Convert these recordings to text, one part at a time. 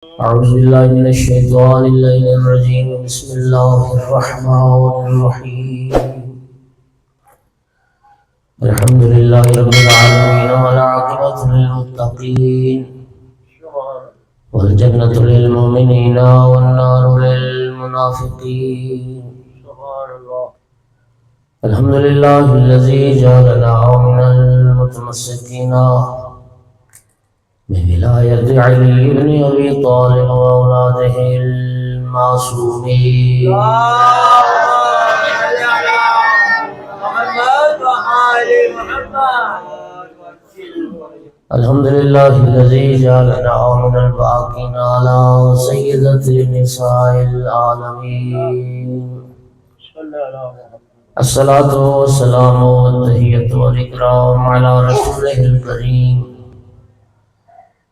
أعوذ بالله من الشيطان الرجيم. بسم الله الرحمن الرحيم. الحمد لله رب العالمين والعاقبة للمتقين والجنة للمؤمنين والنار للمنافقين. الحمد لله الذي جعلنا من المتمسكين بولاية علي بن أبي طالب وأولاده المعصومين. الحمد لله الذي جعلنا من الباقين على سيدة نساء العالمين. الصلاة والسلام والتحية والإكرام على رسوله الكريم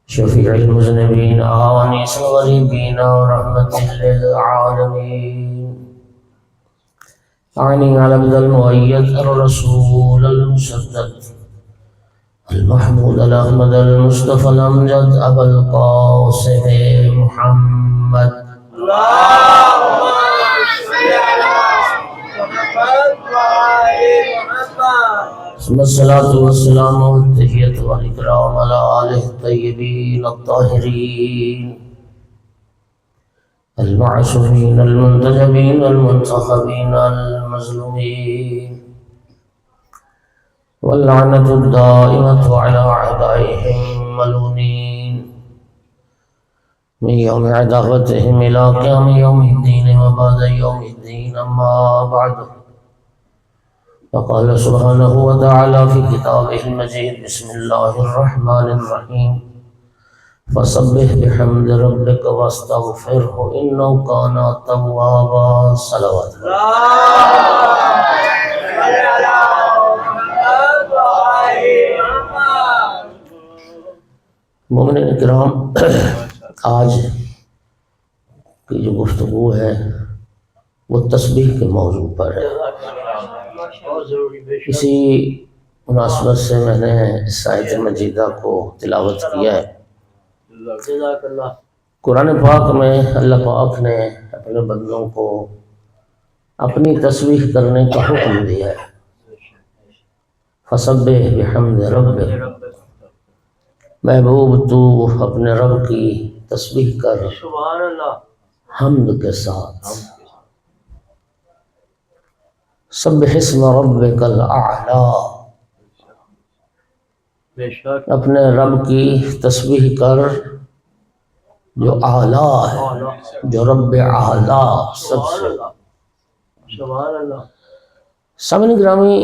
شفيع المذنبين وأنيس الغريبين ورحمة للعالمين. أعني على عبد المؤيد الرسول المسدد المحمود الأحمد المصطفى الأمجد أبا القاسم محمد. اللهم صل على محمد وآل محمد. ثم الصلاة والسلام والتحية والإكرام على آله الطيبين الطاهرين المعصومين المنتجبين المنتخبين المظلومين، واللعنة الدائمة على أعدائهم الملعونين من يوم عداوتهم إلى قيام يوم الدين وبعد يوم الدين. أما بعد، فقال سبحانه وتعالى في كتابه المجيد: بسم الله الرحمن الرحيم. فسبح بحمد ربك واستغفره إنه كان توابا. صلوات مومنین کرام، آج کی جو گفتگو ہے وہ تسبیح کے موضوع پر ہے. اسی مناسبت سے میں نے اس آیت مجیدہ کو تلاوت کیا ہے. قرآن پاک میں اللہ پاک نے اپنے بندوں کو اپنی تسبیح کرنے کا حکم دیا ہے. فسبح بحمد ربک، محبوب تو اپنے رب کی تسبیح کر حمد کے ساتھ. سبح اسم ربک الاعلی، اپنے رب کی تسبیح کر جو اعلیٰ ہے، جو رب اعلیٰ سب سے. سامعین گرامی،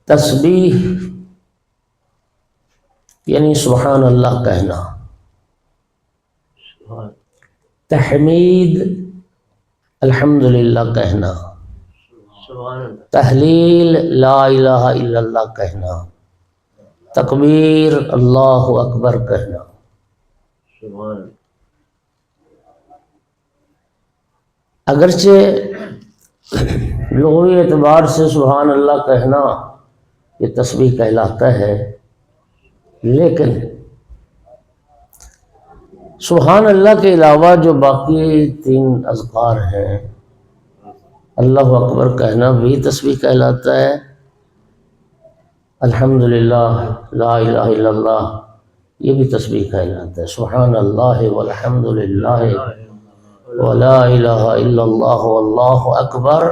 تسبیح یعنی سبحان اللہ کہنا، تحمید الحمدللہ کہنا، تحلیل لا الہ الا اللہ کہنا، تکبیر اللہ اکبر کہنا. اگرچہ لغوی اعتبار سے سبحان اللہ کہنا یہ تسبیح کہلاتا ہے، لیکن سبحان اللہ کے علاوہ جو باقی 3 اذکار ہیں، اللہ اکبر کہنا بھی تسبیح کہلاتا ہے، الحمدللہ لا الہ الا اللہ یہ بھی تسبیح کہلاتا ہے. سبحان اللہ والحمدللہ ولا الہ الا اللہ واللہ اکبر،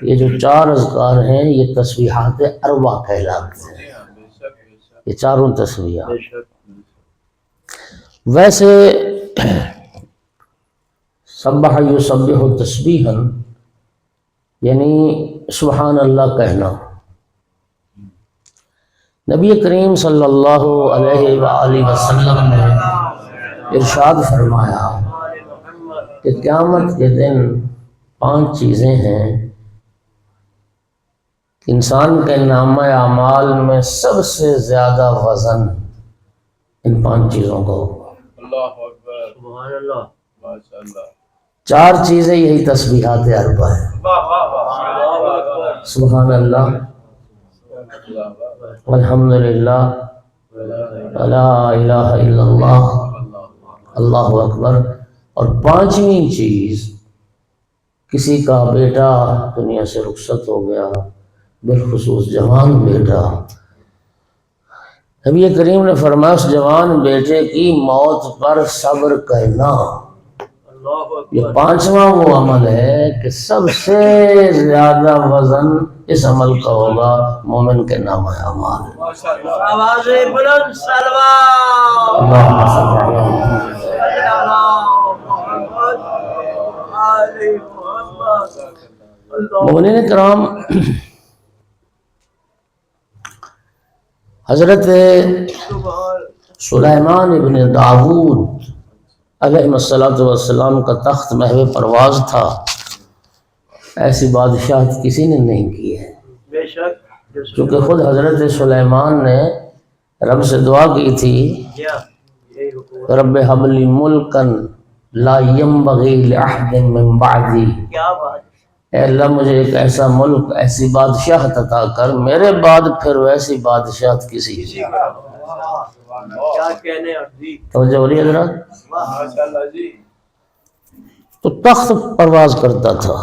یہ جو 4 اذکار ہیں یہ تسبیحات اربع کہلاتے ہیں. یہ چاروں تسبیحات. ویسے سبح یسبح تسبیحا یعنی سبحان اللہ کہنا، نبی کریم صلی اللہ علیہ وآلہ وسلم نے ارشاد فرمایا کہ قیامت کے دن 5 چیزیں ہیں، انسان کے نامہ اعمال میں سب سے زیادہ وزن ان 5 چیزوں کا ہوگا. سبحان اللہ. 4 چیزیں یہی تسبیحات اربع ہیں. سبحان اللہ والحمدللہ لا الہ الا اللہ، اللہ اکبر۔ اور پانچویں چیز، کسی کا بیٹا دنیا سے رخصت ہو گیا، بالخصوص جوان بیٹا، نبی کریم نے فرمایا اس جوان بیٹے کی موت پر صبر کرنا۔ یہ پانچواں وہ عمل ہے کہ سب سے زیادہ وزن اس عمل کا ہوگا مومن کے نام اعمال۔ آواز بلند سلوات۔ اللہم صل علی محمد۔ مومنین کرام، حضرت سلیمان ابن داود علیہ السلام کا تخت محو پرواز تھا، ایسی بادشاہت کسی نے نہیں کی ہے، بے شک کیونکہ خود حضرت سلیمان نے رب سے دعا کی تھی، رب حب لی ملکا لا ينبغی لأحد من بعدی، کیا بات، اے اللہ مجھے ایک ایسا ملک، ایسی بادشاہت عطا کر، میرے بعد پھر ویسی بادشاہت کسی کی۔ کیا کہنے عزیز، توجہ ہو رہی ہے حضرات؟ ماشاءاللہ جی۔ تو تخت پرواز کرتا تھا،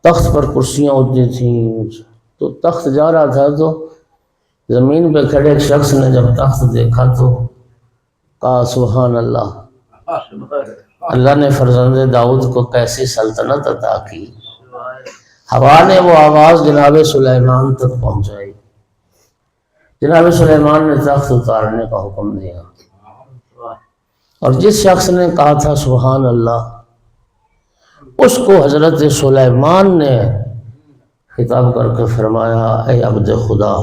تخت پر کرسیاں ہوتی تھیں، تو تخت جا رہا تھا تو زمین پہ کھڑے ایک شخص نے جب تخت دیکھا تو کہا سبحان اللہ، اللہ نے فرزند داؤد کو کیسی سلطنت عطا کی۔ ہوا نے وہ آواز جناب سلیمان تک پہنچائی، جناب سلیمان نے تخت اتارنے کا حکم دیا، اور جس شخص نے کہا تھا سبحان اللہ، اس کو حضرت سلیمان نے خطاب کر کے فرمایا، اے عبد خدا،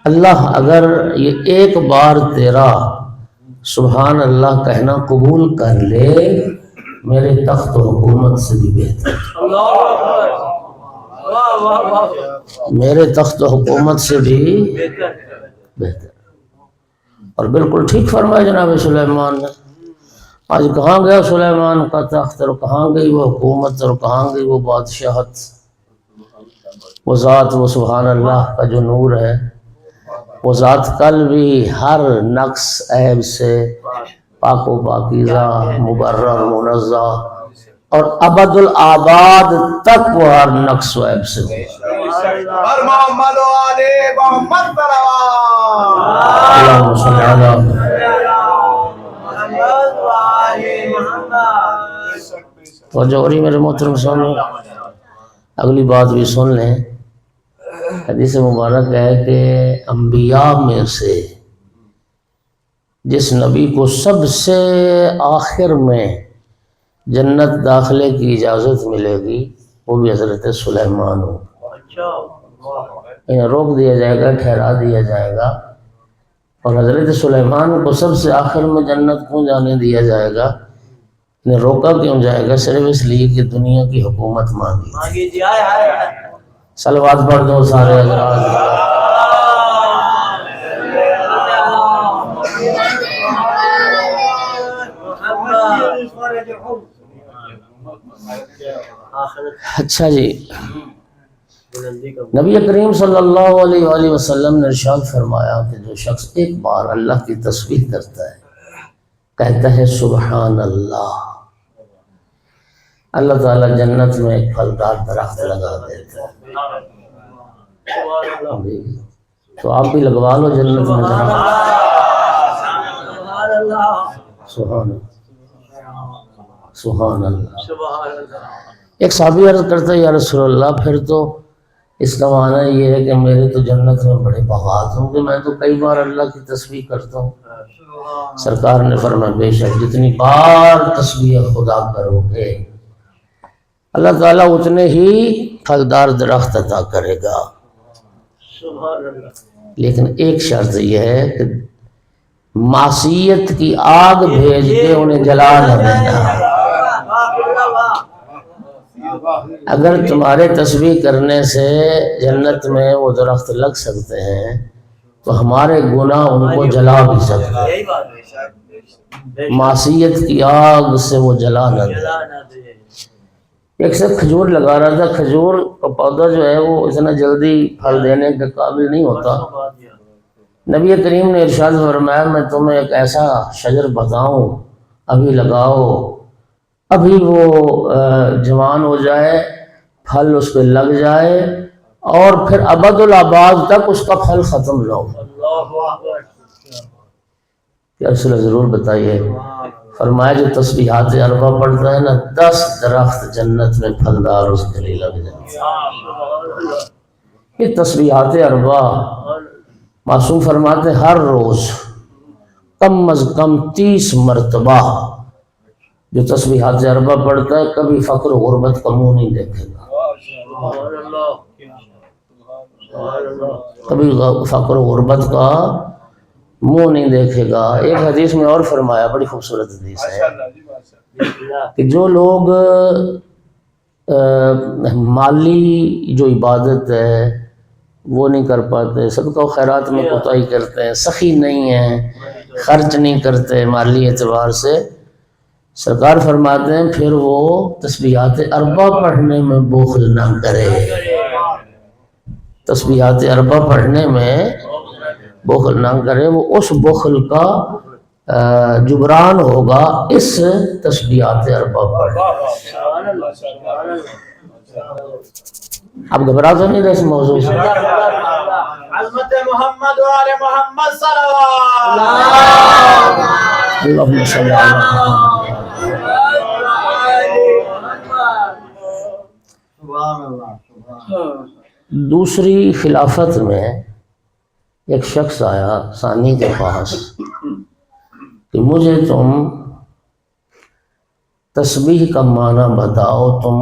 اللہ اگر یہ ایک بار تیرا سبحان اللہ کہنا قبول کر لے، میرے تخت و حکومت سے بھی بہتر، اللہ اکبر، واہ واہ واہ، میرے تخت و حکومت سے بھی بہتر۔ اور بالکل ٹھیک فرمایا جناب سلیمان نے۔ آج کہاں گیا سلیمان کا تخت، اور کہاں گئی وہ حکومت، اور کہاں گئی وہ بادشاہت، وہ ذات، وہ سبحان اللہ کا جو نور ہے، وہ ذات کل بھی ہر نقص عیب سے پاک و پاکیزہ، مبرر، منزہ، اور ابد الآباد تک وہ ہر نقص و عیب سے ہر محمد و آل محمد صلوات۔ اللہم صل علی محمد و آل محمد۔ توجہ ہو رہی میرے محترم سامنے؟ اگلی بات بھی سن لیں۔ حدیث مبارک ہے کہ انبیاء میں سے جس نبی کو سب سے آخر میں جنت داخلے کی اجازت ملے گی وہ بھی حضرت سلیمان ہو۔ انہیں روک دیا جائے گا، ٹھہرا دیا جائے گا، اور حضرت سلیمان کو سب سے آخر میں جنت کیوں جانے دیا جائے گا، انہیں روکا کیوں جائے گا؟ صرف اس لیے کہ دنیا کی حکومت مانگی تھی۔ صلوات پڑھ دو سارے حضرات۔ اچھا جی، نبی کریم صلی اللہ علیہ وآلہ وسلم نے ارشاد فرمایا کہ جو شخص ایک بار اللہ کی تسبیح کرتا ہے، کہتا ہے سبحان اللہ، اللہ تعالیٰ جنت میں ایک پھلدار درخت لگا دیتا ہے۔ تو آپ بھی لگوا لو جنت میں درخت۔ سبحان اللہ، سبحان اللہ۔ ایک صحابی عرض کرتا ہے یا رسول اللہ، پھر تو اس کا معنی یہ ہے کہ میرے تو جنت میں بڑے باغات ہوں گے، میں تو کئی بار اللہ کی تسبیح کرتا ہوں۔ سرکار نے فرمایا بے شک جتنی بار تسبیح خدا کرو گے اللہ تعالیٰ اتنے ہی پھلدار درخت عطا کرے گا، لیکن ایک شرط یہ ہے کہ معصیت کی آگ بھیج کے انہیں جلا نہ دینا۔ اگر تمہارے تسبیح کرنے سے جنت میں وہ درخت لگ سکتے ہیں تو ہمارے گناہ ان کو جلا بھی سکتے ہیں، معصیت کی آگ سے وہ جلا نہ دے۔ ایک سے کھجور لگا رہا تھا، کھجور کا پودا جو ہے وہ اتنا جلدی پھل دینے کے قابل نہیں ہوتا۔ نبی کریم نے ارشاد فرمایا میں تمہیں ایک ایسا شجر بتاؤں، ابھی لگاؤ، ابھی وہ جوان ہو جائے، پھل اس پہ لگ جائے اور پھر ابد الآباد تک اس کا پھل ختم نہ ہو۔ کیا رسول اللہ ضرور بتائیے۔ فرمایا جو تسبیحات اربع پڑھتا ہے نا، 10 درخت جنت میں پھلدار اس کے لیے لگ جائیں۔ یہ تسبیحات اربع معصوم فرماتے ہر روز کم از کم 30 مرتبہ جو تسبیحات اربع پڑھتا ہے کبھی فقر و غربت کا منہ نہیں دیکھے گا، کبھی فقر و غربت کا منہ نہیں دیکھے گا۔ ایک حدیث میں اور فرمایا، بڑی خوبصورت حدیث ہے، کہ جو لوگ مالی جو عبادت ہے وہ نہیں کر پاتے، صدقہ و خیرات میں کوتاہی کرتے ہیں، سخی نہیں ہیں، خرچ نہیں کرتے مالی اعتبار سے، سرکار فرماتے ہیں پھر وہ تسبیحات اربع پڑھنے میں بخل نہ کرے، تسبیحات اربع پڑھنے میں بخل نہ کرے، وہ اس بخل کا جبران ہوگا اس تسبیحات اربع پڑھنے۔ آپ گھبرا تو نہیں رہے اس موضوع سے؟ عظمت محمد و آل محمد صلوات اللہم صلی اللہ۔ دوسری خلافت میں ایک شخص آیا ثانی کے پاس کہ مجھے تم تسبیح کا معنی بتاؤ، تم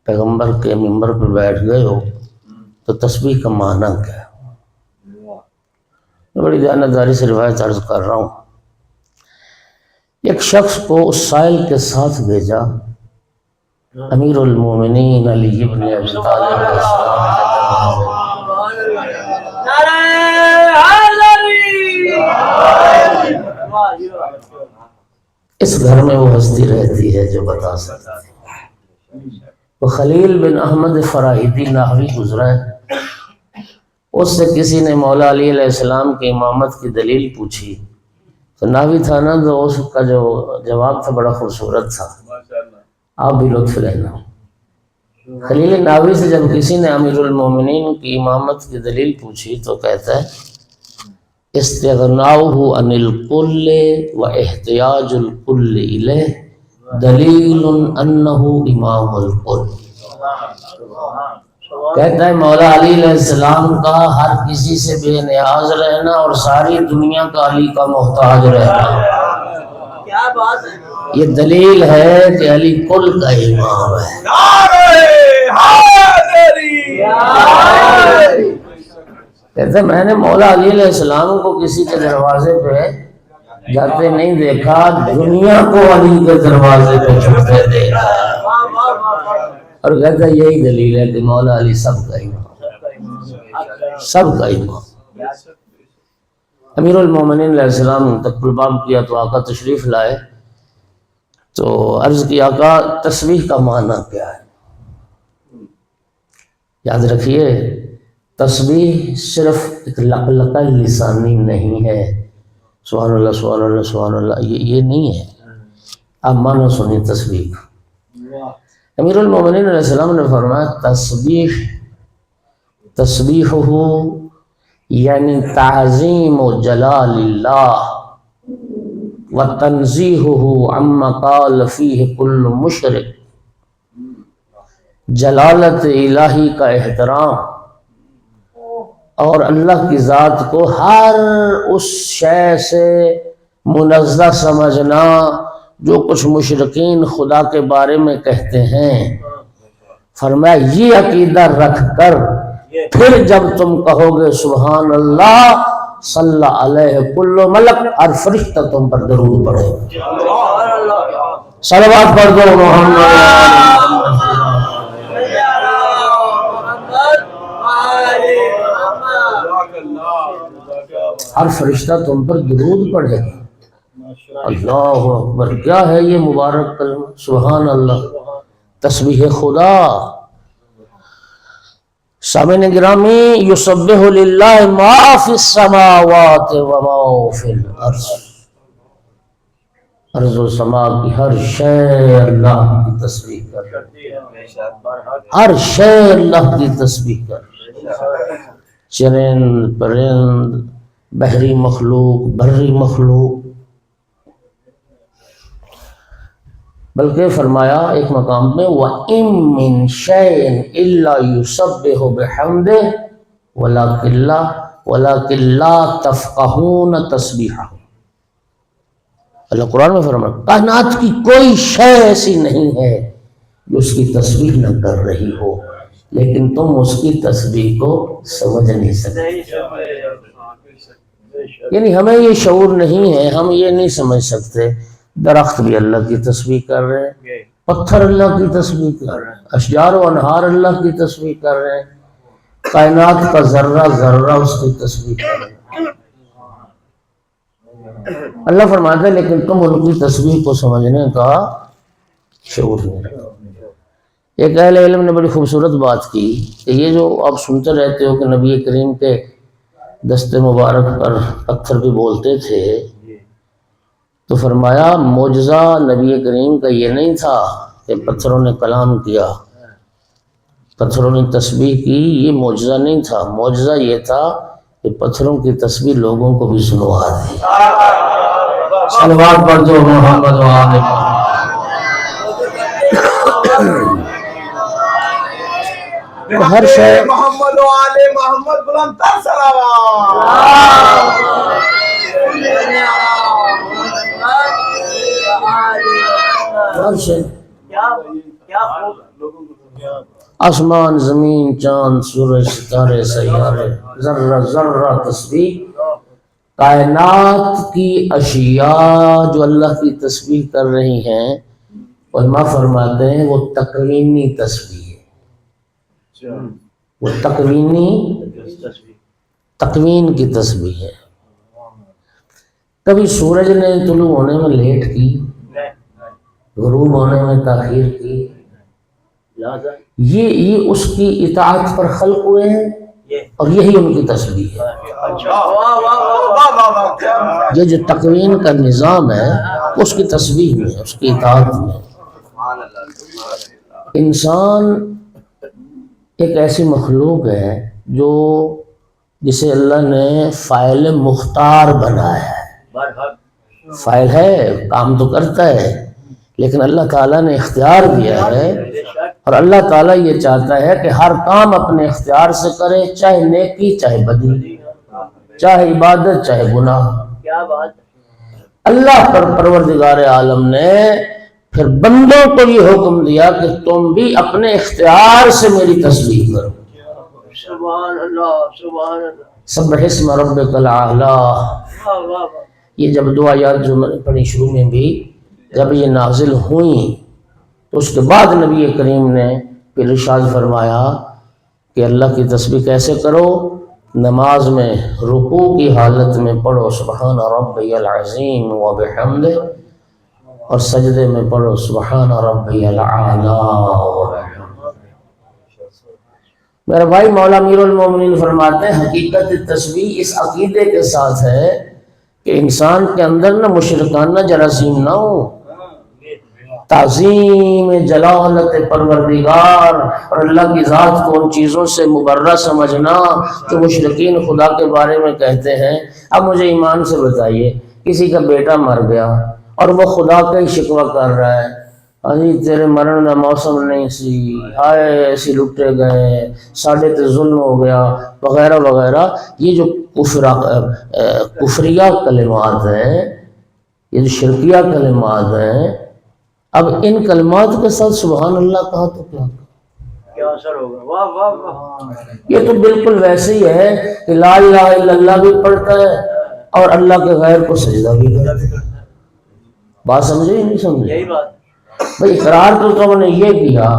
پیغمبر کے منبر پہ بیٹھ گئے ہو تو تسبیح کا معنی کیا ہے؟ میں بڑی دیانتداری سے روایت عرض کر رہا ہوں۔ ایک شخص کو اس سائل کے ساتھ بھیجا، امیر المومنین علی ابن ابی طالب علیہ السلام۔ اس گھر میں وہ ہستی رہتی ہے جو بتا سکتا ہے، وہ خلیل بن احمد فراہیدی نحوی گزرا ہے، اس سے کسی نے مولا علی علیہ السلام کی امامت کی دلیل پوچھی تو نحوی تھا نا، تو اس کا جو جواب تھا بڑا خوبصورت تھا، آپ بھی لطف لینا۔ خلیل نحوی سے جب کسی نے امیر المومنین کی امامت کی دلیل پوچھی تو کہتا ہے استغناؤہ عن الکل و احتیاج الکل الیہ دلیل انہ امام الکل۔ کہتا ہے مولا علی علیہ السلام کا ہر کسی سے بے نیاز رہنا اور ساری دنیا کا علی کا محتاج رہنا، کیا بات ہے، یہ دلیل ہے کہ علی کل کا امام ہے۔ کہتے ہیں میں نے مولا علی علیہ السلام کو کسی کے دروازے پہ جاتے نہیں دیکھا، دنیا کو علی کے دروازے پہ چھوٹتے دیکھا، اور کہتا ہے یہی دلیل ہے کہ مولا علی سب کا امام، سب کا امام۔ امیر المومنین علیہ السلام تک الباب کیا تو آقا تشریف لائے تو عرض کیا آقا تسبیح کا معنی کیا ہے؟ یاد رکھیے تسبیح صرف ایک لقلقہ لسانی نہیں ہے، سبحان اللہ سبحان اللہ سبحان اللہ، یہ نہیں ہے۔ آپ معنی سنیں تسبیح۔ امیر المومنین علیہ السلام نے فرمایا تسبیحہ یعنی تعظیم جلال اللہ و تنزیہہ عما قال فیہ کل مشرک، جلالت الہی کا احترام اور اللہ کی ذات کو ہر اس شے سے منزہ سمجھنا جو کچھ مشرکین خدا کے بارے میں کہتے ہیں۔ فرمایا یہ عقیدہ رکھ کر پھر جب تم کہو گے سبحان اللہ صلی علیہ کل ملک، ہر فرشتہ تم پر درود پڑھے، صلوات پڑھ دو محمد۔ ہر فرشتہ تم پر درود پڑھے گا۔ اللہ اکبر، کیا ہے یہ مبارک کلمہ، سبحان اللہ۔ تسبیح خدا. سامعین گرامی، یسبح للہ ما فی السماوات و ما فی الارض. ارض و سما کی ہر شے اللہ کی تسبیح کر رہی ہے، ہر شے اللہ کی تسبیح کر رہی ہے. چرند پرند، بحری مخلوق، بری مخلوق. بلکہ فرمایا ایک مقام میں وَإِن مِّن شَيْءٍ إِلَّا يُسَبِّحُ بِحَمْدِهِ وَلَكِن لَّا تَفْقَهُونَ تَسْبِيحَهُ. اللہ قرآن میں فرمایا کائنات کی کوئی شے ایسی نہیں ہے جو اس کی تسبیح نہ کر رہی ہو، لیکن تم اس کی تسبیح کو سمجھ نہیں سکتے. یعنی ہمیں یہ شعور نہیں ہے، ہم یہ نہیں سمجھ سکتے. درخت بھی اللہ کی تسبیح کر رہے ہیں، پتھر اللہ کی تسبیح کر رہے ہیں، اشجار و انہار اللہ کی تسبیح کر رہے ہیں، کائنات کا ذرہ ذرہ اس کی تسبیح کر رہے ہیں. اللہ فرماتا ہے لیکن تم ان کی تسبیح کو سمجھنے کا شعور نہیں رکھتے. ایک اہل علم نے بڑی خوبصورت بات کی کہ یہ جو آپ سنتے رہتے ہو کہ نبی کریم کے دست مبارک پر پتھر بھی بولتے تھے، تو فرمایا معجزہ نبی کریم کا یہ نہیں تھا کہ پتھروں نے کلام کیا، پتھروں نے تسبیح کی، یہ معجزہ نہیں تھا. معجزہ یہ تھا کہ پتھروں کی تسبیح لوگوں کو بھی سنوا دی. صلوات پڑھ دو محمد و آل محمد. ہر شے محمد و آل محمد بلند تر صلوات. ہر شے، آسمان، زمین، چاند، سورج، ستارے، سیارے، ذرہ ذرہ تسبیح. کائنات کی اشیاء جو اللہ کی تسبیح کر رہی ہیں، علماء فرماتے ہیں وہ تکوینی تسبیح ہے. وہ تکوین کی تسبیح ہے. کبھی سورج نے طلوع ہونے میں لیٹ کی، غروب ہونے میں تاخیر کی، یہ اس کی اطاعت پر خلق ہوئے ہیں اور یہی ان کی تسبیح ہے. یہ جو تکوین کا نظام ہے اس کی تسبیح میں، اس کی اطاعت میں. انسان ایک ایسی مخلوق ہے جو جسے اللہ نے فاعل مختار بنایا ہے. فاعل ہے، کام تو کرتا ہے، لیکن اللہ تعالیٰ نے اختیار دیا ہے، اور اللہ تعالیٰ یہ چاہتا ہے کہ ہر کام اپنے اختیار سے کرے، چاہے نیکی چاہے بدی، چاہے عبادت چاہے گناہ. اللہ پر پروردگار عالم نے پھر بندوں کو یہ حکم دیا کہ تم بھی اپنے اختیار سے میری تسبیح کرو. سبحان اللہ، سبحان اللہ. سبح اسم ربک الاعلی. یہ جب دو آیات جو میں نے پڑھی شروع میں بھی، جب یہ نازل ہوئیں تو اس کے بعد نبی کریم نے پھر ارشاد فرمایا کہ اللہ کی تسبیح کیسے کرو. نماز میں رکوع کی حالت میں پڑھو سبحان ربی العظیم و بحمدہ، اور سجدے میں پڑھو سبحان ربی الاعلی و بحمدہ. میرا بھائی مولا امیر المومنین فرماتے ہیں حقیقت تسبیح اس عقیدے کے ساتھ ہے کہ انسان کے اندر نہ مشرکانہ جراثیم نہ ہو. تعظیم جلالت پروردگار اور اللہ کی ذات کو ان چیزوں سے مبرہ سمجھنا جو مشرکین خدا کے بارے میں کہتے ہیں. اب مجھے ایمان سے بتائیے، کسی کا بیٹا مر گیا اور وہ خدا کا ہی شکوہ کر رہا ہے، ابھی تیرے مرن کا موسم نہیں سی، ہائے ایسی لٹے گئے، ساڑھے تے ظلم ہو گیا وغیرہ وغیرہ. یہ جو کفریہ کلمات ہیں، یہ جو شرکیہ کلمات ہیں، اب ان کلمات کے ساتھ سبحان اللہ کہا تو کیا اثر ہوگا؟ واہ واہ واہ. یہ تو بالکل ویسے ہی ہے کہ لا الہ الا اللہ بھی پڑھتا ہے اور اللہ کے غیر کو سجدہ بھی کرتا ہے. بات سمجھے ہی نہیں سمجھے؟ یہی بات بھئی اقرار تو تم نے یہ کیا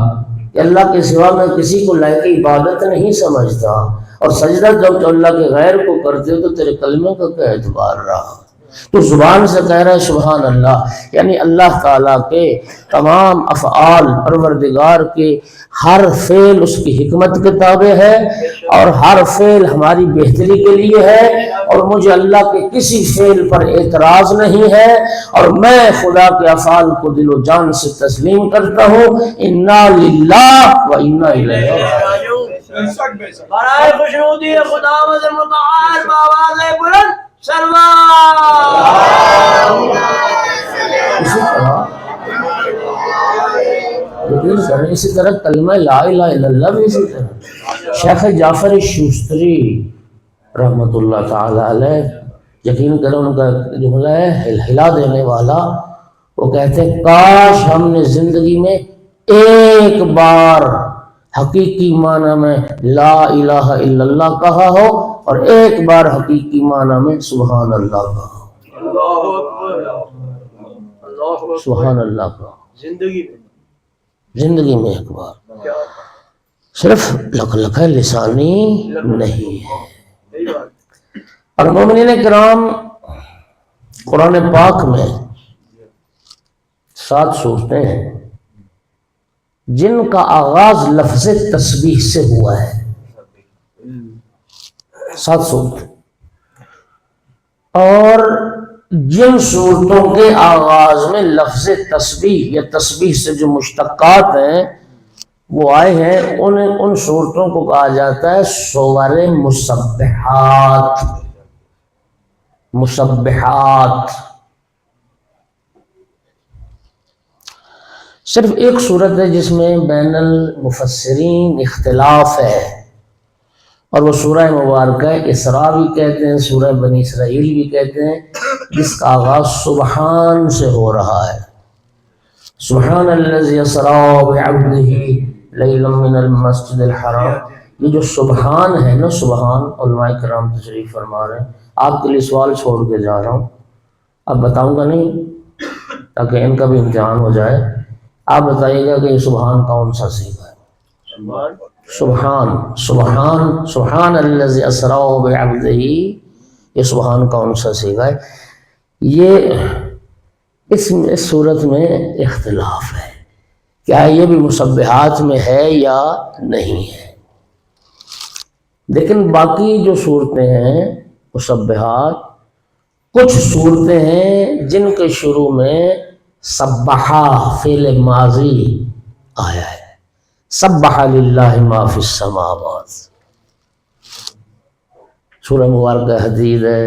کہ اللہ کے سوا میں کسی کو لائق عبادت نہیں سمجھتا، اور سجدہ جب تو اللہ کے غیر کو کرتے ہو تو تیرے کلمے کا کیا اعتبار رہا؟ تو زبان سے کہہ رہا ہے سبحان اللہ، یعنی اللہ تعالیٰ کے تمام افعال، پروردگار کے ہر فعل اس کی حکمت کے تابع ہے، اور ہر فعل ہماری بہتری کے لیے ہے، اور مجھے اللہ کے کسی فعل پر اعتراض نہیں ہے، اور میں خدا کے افعال کو دل و جان سے تسلیم کرتا ہوں۔ انا للہ و انا الیہ راجعون۔ برائے خوشنودی خدا متعال بآواز بلند سلوات۔ اسی طرح کلمہ لا الہ الا اللہ بھی اسی طرح شیخ جعفر شوستری رحمۃ اللہ تعالی علیہ، یقین کرو ان کا جملہ ہے ہلا دینے والا، وہ کہتے ہیں کاش ہم نے زندگی میں ایک بار حقیقی معنی میں لا الہ الا اللہ کہا ہو، اور ایک بار حقیقی معنی میں سبحان اللہ کہا ہو۔ سبحان اللہ کہا زندگی میں ایک بار، صرف لکھ لسانی نہیں ہے۔ اور مومنین کرام، قرآن پاک میں 7 سورتیں ہیں جن کا آغاز لفظ تسبیح سے ہوا ہے، 7 صورتیں، اور جن صورتوں کے آغاز میں لفظ تسبیح یا تسبیح سے جو مشتقات ہیں وہ آئے ہیں، ان صورتوں کو کہا جاتا ہے سور مسبحات۔ مسبحات صرف ایک صورت ہے جس میں بین المفسرین اختلاف ہے، اور وہ سورہ مبارکہ اسراء بھی کہتے ہیں، سورہ بنی اسرائیل بھی کہتے ہیں، جس کا آغاز سبحان سے ہو رہا ہے۔ سبحان الذی اسریٰ بعبدہ لیلا من المسجد الحرام، یہ جو سبحان ہے نا، سبحان، علماء کرام تشریف فرما رہے ہیں، آپ کے لیے سوال چھوڑ کے جا رہا ہوں، اب بتاؤں گا نہیں تاکہ ان کا بھی امتحان ہو جائے، آپ بتائیے گا کہ یہ سبحان کون سا صیغہ ہے؟ سبحان، سبحان، سبحان الذی اسریٰ بعبدہ، یہ سبحان کون سا صیغہ ہے؟ یہ اس صورت میں اختلاف ہے، کیا یہ بھی مسبحات میں ہے یا نہیں ہے؟ لیکن باقی جو صورتیں ہیں مسبحات، کچھ صورتیں ہیں جن کے شروع میں سبحا فعل ماضی آیا ہے، سبح للہ ما فی السماوات، سورہ مبارکہ حدید ہے۔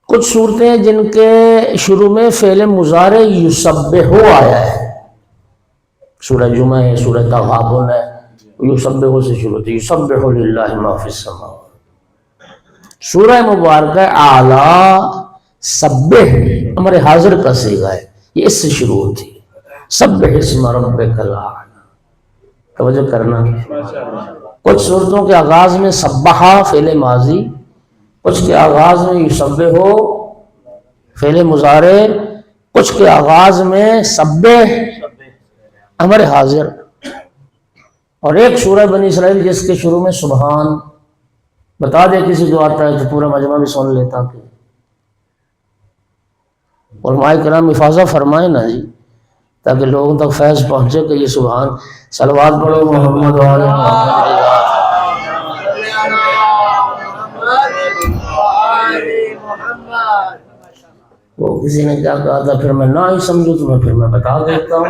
کچھ صورتیں ہیں جن کے شروع میں فعل مضارع یسبح آیا ہے، سورہ جمعہ ہے، سورہ تغابن ہے، یسبح سے شروع ہوتی ہے، یسبح للہ ما فی السماوات۔ سورہ مبارکہ اعلیٰ سبح امر حاضر کا صیغہ ہے، یہ اس سے شروع ہوتی ہے، سبح اسم ربک الاعلی۔ توجہ کرنا، کچھ صورتوں کے آغاز میں سبحا فعل ماضی، کچھ کے آغاز میں یسبح فعل مضارع، کچھ کے آغاز میں سبح امر حاضر، اور ایک سورہ بنی اسرائیل جس کے شروع میں سبحان۔ بتا دے کسی کو آتا ہے تو پورا مجمع بھی سن لیتا کہ، علماء کرام افاضہ فرمائے نا جی، تاکہ لوگوں تک فیض پہنچے کہ یہ سبحان۔ صلوات پڑھو محمد و آل محمد۔ وہ کسی نے کیا کہا تھا، پھر میں نہ ہی سمجھوں تو پھر میں بتا دیتا ہوں،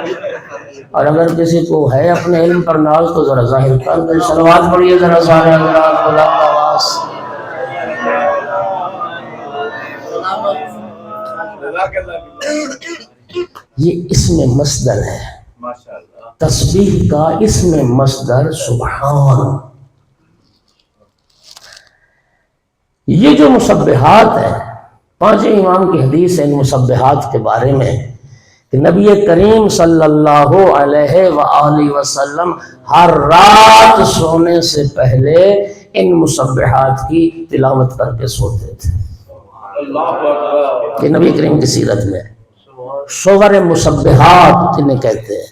اور اگر کسی کو ہے اپنے علم پر ناز تو ذرا ظاہر کر دے۔ صلوات پڑھیے ذرا سارے حضرات بلند آواز۔ یہ اسم مصدر ہے، تسبیح کا اسم مصدر سبحان۔ یہ جو مسبحات ہیں، 5 امام کی حدیث ہے ان مسبحات کے بارے میں کہ نبی کریم صلی اللہ علیہ وآلہ وسلم ہر رات سونے سے پہلے ان مسبحات کی تلاوت کر کے سوتے تھے۔ یہ نبی کریم کی سیرت میں سور مسبحات انہیں کہتے ہیں۔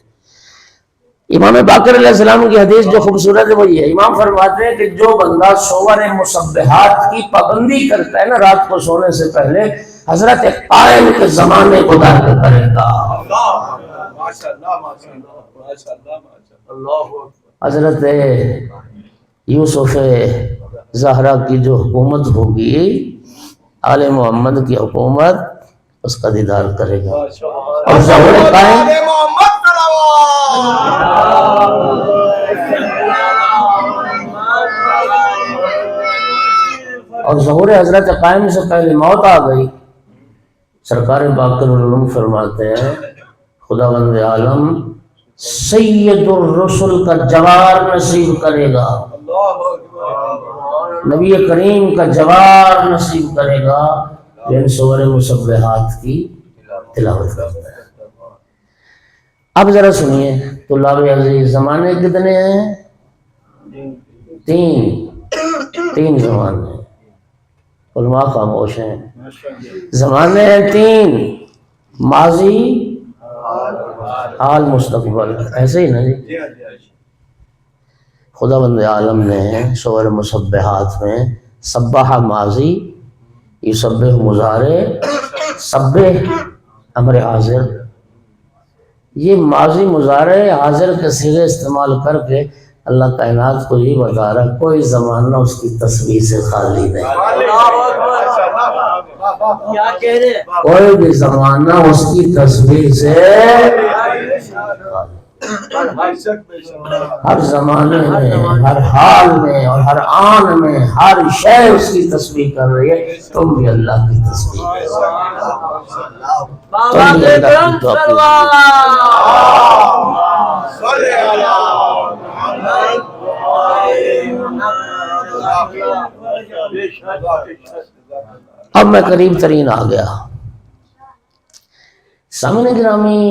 امام باقر علیہ السلام کی حدیث جو خوبصورت ہے وہ یہ ہے، امام فرماتے ہیں کہ جو بندہ صور مصبحات کی پابندی کرتا ہے نا رات کو سونے سے پہلے، حضرت قائم کے زمانے کو درک کرے گا۔ حضرت یوسف زہرا کی جو حکومت ہوگی، آل محمد کی حکومت، اس کا دیدار کرے گا۔ اور ظہور قائم محمد اور ظہور حضرت قائم سے پہلے موت آ گئی، سرکار باقر العلوم فرماتے ہیں خداوند عالم سید الرسل کا جوار نصیب کرے گا، نبی کریم کا جوار نصیب کرے گا، ان سور مصبحات کی تلاوت کرتا ہے۔ اب ذرا سنیے طلاب عزیز، زمانے کتنے ہیں؟ تین زمانے، علماء خاموش ہیں۔ زمانے ہیں تین، ماضی، حال، مستقبل، ایسے ہی نا جی؟ خداوند عالم نے سور مصبحات میں سبح ماضی، یسبح مضارع، سبح امر حاضر، یہ ماضی مضارع حاضر کے صیغے استعمال کر کے اللہ کائنات کو یہ بتا رہا کوئی زمانہ اس کی تسبیح سے خالی نہیں، کوئی بھی زمانہ اس کی تسبیح سے ہر زمانے میں، ہر حال میں اور ہر آن میں ہر شے اس کی تسبیح کر رہی ہے۔ تم بھی اللہ کی تسبیح تم بھی اللہ کی اب میں قریب ترین آ گیا۔ سامنے گرامی،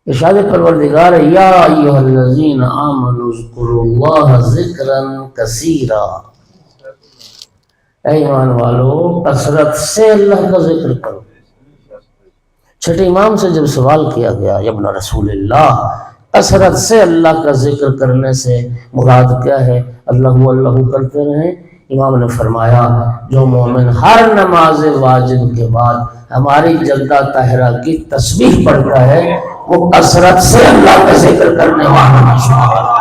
ارشاد پروردگار ہے یا ایھا الذین آمنوا اذکروا اللہ ذکرا کثیرا، اے ایمان والو کثرت سے اللہ کا ذکر کرو۔ چھٹے امام سے جب سوال کیا گیا یا ابن رسول اللہ کثرت سے اللہ کا ذکر کرنے سے مراد کیا ہے؟ اللہ اللہ کرتے رہیں؟ امام نے فرمایا جو مومن ہر نماز واجب کے بعد ہماری جدہ طاہرہ کی تسبیح پڑھتا ہے وہ کثرت سے اللہ کا ذکر کرنے والا میں شمار ہے۔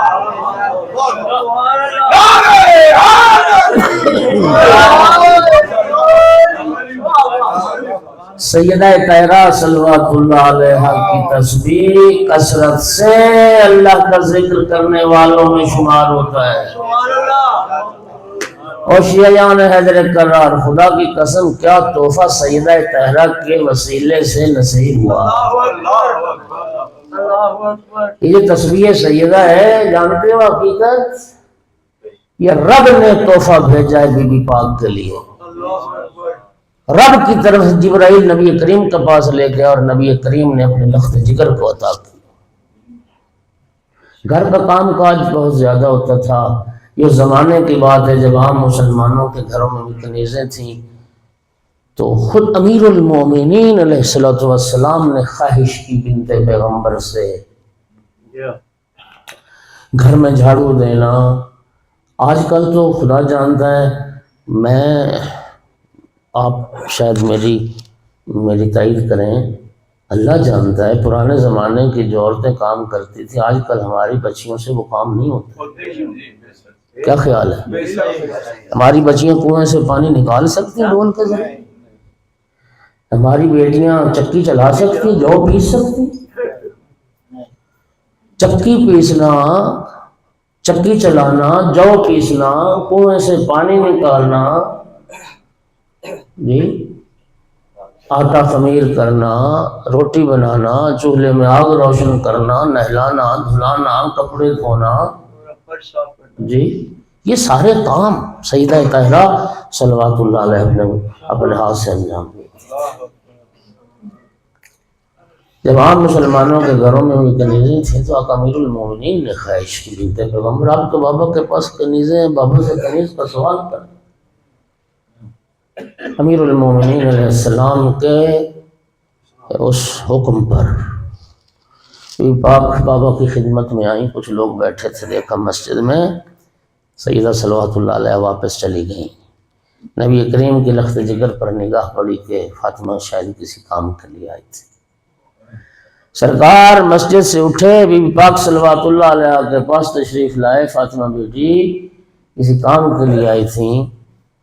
سیدہ طاہرہ صلوات اللہ علیہا کی تسبیح کثرت سے اللہ کا ذکر کرنے والوں میں شمار ہوتا ہے۔ اور شیعیان حیدر کرار، خدا کی قسم کیا تحفہ سیدہ طاہرہ کے وسیلے سے نصیب ہوا۔ یہ تسبیح سیدہ ہے، جانتے ہو حقیقت یہ رب نے تحفہ بھیجا ہے بی بی پاک کے لیے۔ رب کی طرف سے جبرائیل نبی کریم کے پاس لے گیا اور نبی کریم نے اپنے لخت جگر کو عطا کی۔ گھر کا کام کاج بہت زیادہ ہوتا تھا، یہ زمانے کی بات ہے جب عام مسلمانوں کے گھروں میں بھی کنیزیں تھیں، تو خود امیر المومنین علیہ السلام نے خواہش کی بنت پیغمبر سے گھر میں جھاڑو دینا۔ آج کل تو خدا جانتا ہے، میں آپ شاید میری تائید کریں، اللہ جانتا ہے پرانے زمانے کی جو عورتیں کام کرتی تھیں آج کل ہماری بچیوں سے وہ کام نہیں ہوتے۔ کیا خیال ہے؟ ہماری بچیاں کنویں سے پانی نکال سکتی ہیں ڈول کے ذریعے؟ ہماری بیٹیاں چکی چلا سکتی ہیں، جو پیس سکتی؟ چکی پیسنا، چکی چلانا، جو پیسنا، کنویں سے پانی نکالنا، جی آٹا خمیر کرنا، روٹی بنانا، چولہے میں آگ روشن کرنا، نہلانا، دھلانا، کپڑے دھونا، جی یہ سارے کام سیدہ طاہرہ صلوات اللہ علیہ نے اپنے ہاتھ سے انجام دیے۔ جب عام مسلمانوں کے گھروں میں بھی کنیزیں تھیں تو آقا امیر المومنین نے خواہش کی بنت پیغمبر آپ کے بابا کے پاس کنیزیں ہیں، بابا سے کنیز کا سوال کر۔ امیر المومنین علیہ السلام کے اس حکم پر پاک بابا کی خدمت میں آئیں، کچھ لوگ بیٹھے تھے، دیکھا مسجد میں سیدہ صلوات اللہ علیہ واپس چلی گئیں۔ نبی کریم کی لخت جگر پر نگاہ پڑی کہ فاطمہ شاید کسی کام کے لیے آئی تھی۔ سرکار مسجد سے اٹھے، بی بی پاک صلوات اللہ علیہ کے پاس تشریف لائے، فاطمہ بیٹی کسی کام کے لیے آئی تھیں۔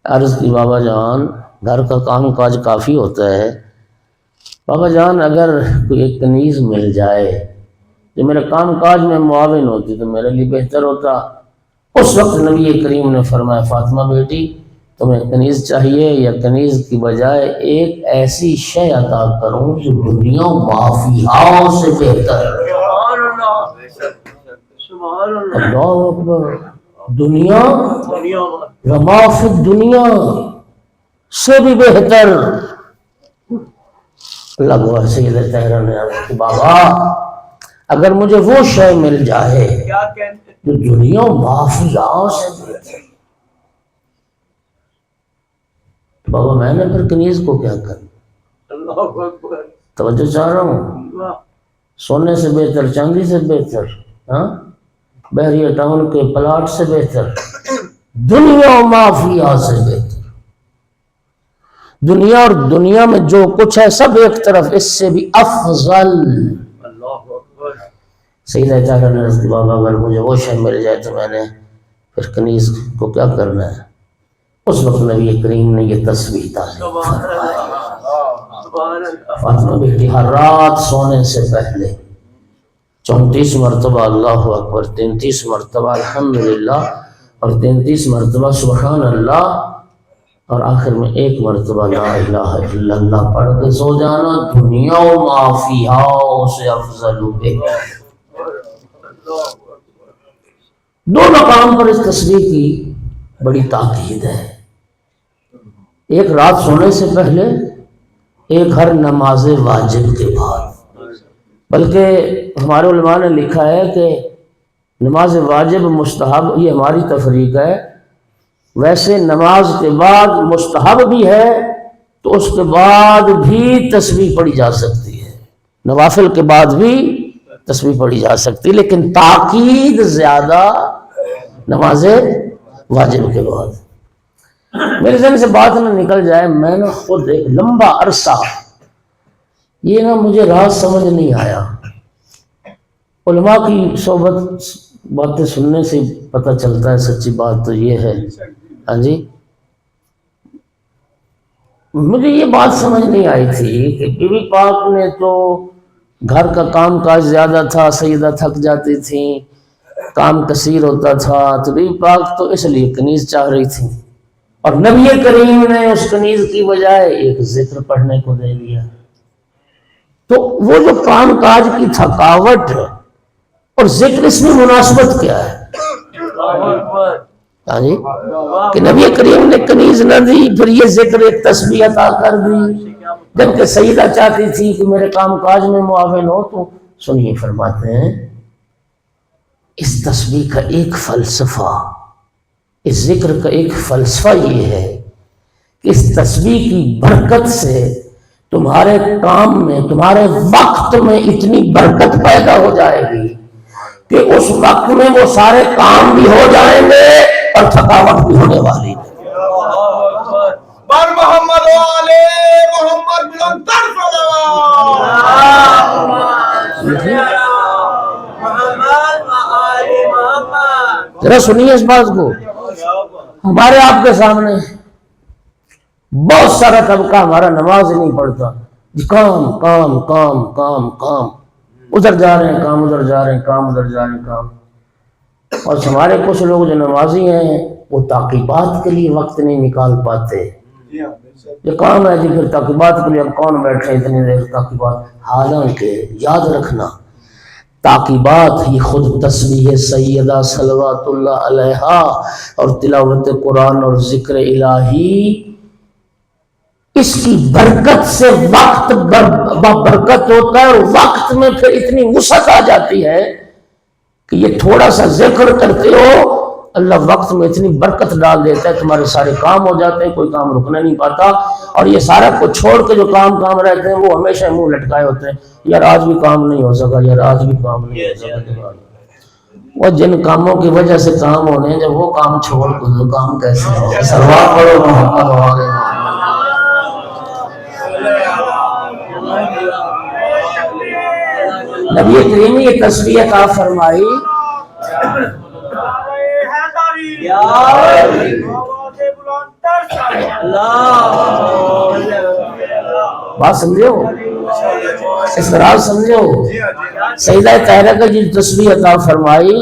عرض کی بابا جان گھر کا کام کاج کافی ہوتا ہے، بابا جان اگر کوئی ایک کنیز مل جائے جو میرے کام کاج میں معاون ہوتی تو میرے لیے بہتر ہوتا۔ اس وقت نبی کریم نے فرمایا فاطمہ بیٹی تمہیں کنیز چاہیے یا کنیز کی بجائے ایک ایسی شے عطا کروں جو دنیا مافیہاؤں سے بہتر ہے۔ سبحان اللہ، سبحان اللہ، اللہ اکبر، دنیا دنیا وما فی الدنیا سے بھی بہتر۔ اللہ کو سیدہ طاہرہ نے عرض کی بابا اگر مجھے وہ شے مل جائے کیا کہتے ہیں؟ جو دنیا مافیاؤں سے بہتر، بابا میں نے پھر کنیز کو کیا کرنا؟ اللہ اکبر، توجہ چاہ رہا ہوں، واہ، سونے سے بہتر، چاندی سے بہتر، ہاں بحریہ ٹاؤن کے پلاٹ سے بہتر، دنیا و مافیہ سے بہتر۔ دنیا اور دنیا میں جو کچھ ہے سب ایک طرف، اس سے بھی افضل۔ اللہ اکبر، سیدہ طاہرہ نے عرض کی بابا اگر مجھے وہ شے مل جائے تو میں نے پھر کنیز کو کیا کرنا ہے؟ اس وقت نبی کریم نے یہ تسبیح تعلیم سبحان اللہ، سبحان اللہ، فاطمہ بیٹی ہر رات سونے سے پہلے 34 مرتبہ اللہ اکبر، 33 مرتبہ الحمدللہ اور 33 مرتبہ سبحان اللہ اور آخر میں 1 مرتبہ لا الہ الا اللہ پڑھ کے سو جانا، دنیا و ما فیہا سے افضل و بہتر۔ دو مقام پر اس تصریح کی بڑی تاکید ہے، ایک رات سونے سے پہلے، ایک ہر نماز واجب کے بعد۔ بلکہ ہمارے علماء نے لکھا ہے کہ نماز واجب مستحب، یہ ہماری تفریق ہے، ویسے نماز کے بعد مستحب بھی ہے تو اس کے بعد بھی تسبیح پڑھی جا سکتی ہے، نوافل کے بعد بھی تسبیح پڑھی جا سکتی ہے، لیکن تاکید زیادہ نماز واجب کے بعد۔ میرے ذہن سے بات نہ نکل جائے، میں نے خود ایک لمبا عرصہ یہ نہ مجھے راز سمجھ نہیں آیا، علماء کی صحبت باتیں سننے سے پتہ چلتا ہے، سچی بات تو یہ ہے، ہاں جی مجھے یہ بات سمجھ نہیں آئی تھی کہ بی بی پاک نے تو گھر کا کام کاج زیادہ تھا، سیدہ تھک جاتی تھیں، کام کثیر ہوتا تھا، تو بی بی پاک تو اس لیے کنیز چاہ رہی تھی، اور نبی کریم نے اس کنیز کی بجائے ایک ذکر پڑھنے کو دے دیا۔ تو وہ جو کام کاج کی تھکاوٹ اور ذکر، اس میں مناسبت کیا ہے؟ اللہ اکبر، ہاں جی کہ نبی کریم نے کنیز نہ دی، پھر یہ ذکر ایک تسبیح عطا کر دی، جبکہ سیدہ چاہتی تھی کہ میرے کام کاج میں معاون ہو۔ تو سنیے، فرماتے ہیں اس تسبیح کا ایک فلسفہ، اس ذکر کا ایک فلسفہ یہ ہے کہ اس تسبیح کی برکت سے تمہارے کام میں، تمہارے وقت میں اتنی برکت پیدا ہو جائے گی کہ اس وقت میں وہ سارے کام بھی ہو جائیں گے اور تھکاوٹ بھی ہونے والی ہے۔ اللہ اکبر، بر محمد و آل محمد بلندتر صلوات۔ محمد و آل محمد، ذرا سنیے اس بات کو، ہمارے آپ کے سامنے بہت سارا طبقہ ہمارا نماز ہی نہیں پڑھتا، کام کام کام کام کام، ادھر جا رہے ہیں کام، ادھر جا رہے ہیں کام، ادھر جا رہے ہیں کام۔ اور ہمارے کچھ لوگ جو نمازی ہیں وہ تعقیبات کے لیے وقت نہیں نکال پاتے، یہ کام ہے جی، پھر تعقیبات کے لیے اب کون بیٹھے اتنی دیر تعقیبات۔ حالانکہ یاد رکھنا تعقیبات یہ خود تسبیح سیدہ صلوات اللہ علیہا اور تلاوت قرآن اور ذکر الہی، اس کی برکت سے وقت برکت ہوتا ہے، اور وقت میں پھر اتنی وسعت آ جاتی ہے کہ یہ تھوڑا سا ذکر کرتے ہو اللہ وقت میں اتنی برکت ڈال دیتا ہے، تمہارے سارے کام ہو جاتے ہیں، کوئی کام رکنا نہیں پاتا، اور یہ سارا کچھ چھوڑ کے جو کام رہتے ہیں وہ ہمیشہ منہ لٹکائے ہوتے ہیں، یار آج بھی کام نہیں ہو سکا، یار آج بھی کام نہیں ہو سکا۔ وہ جن کاموں کی وجہ سے کام ہونے ہیں، جب وہ کام چھوڑ دو کام کیسے ہو؟ سلوات پڑھو محمد وآل نبی کریم نے یہ تصویر عطا فرمائی، بات سمجھے ہو؟ اس طرح سمجھے ہو؟ سیدہ طاہرہ کا جو تصویر عطا فرمائی،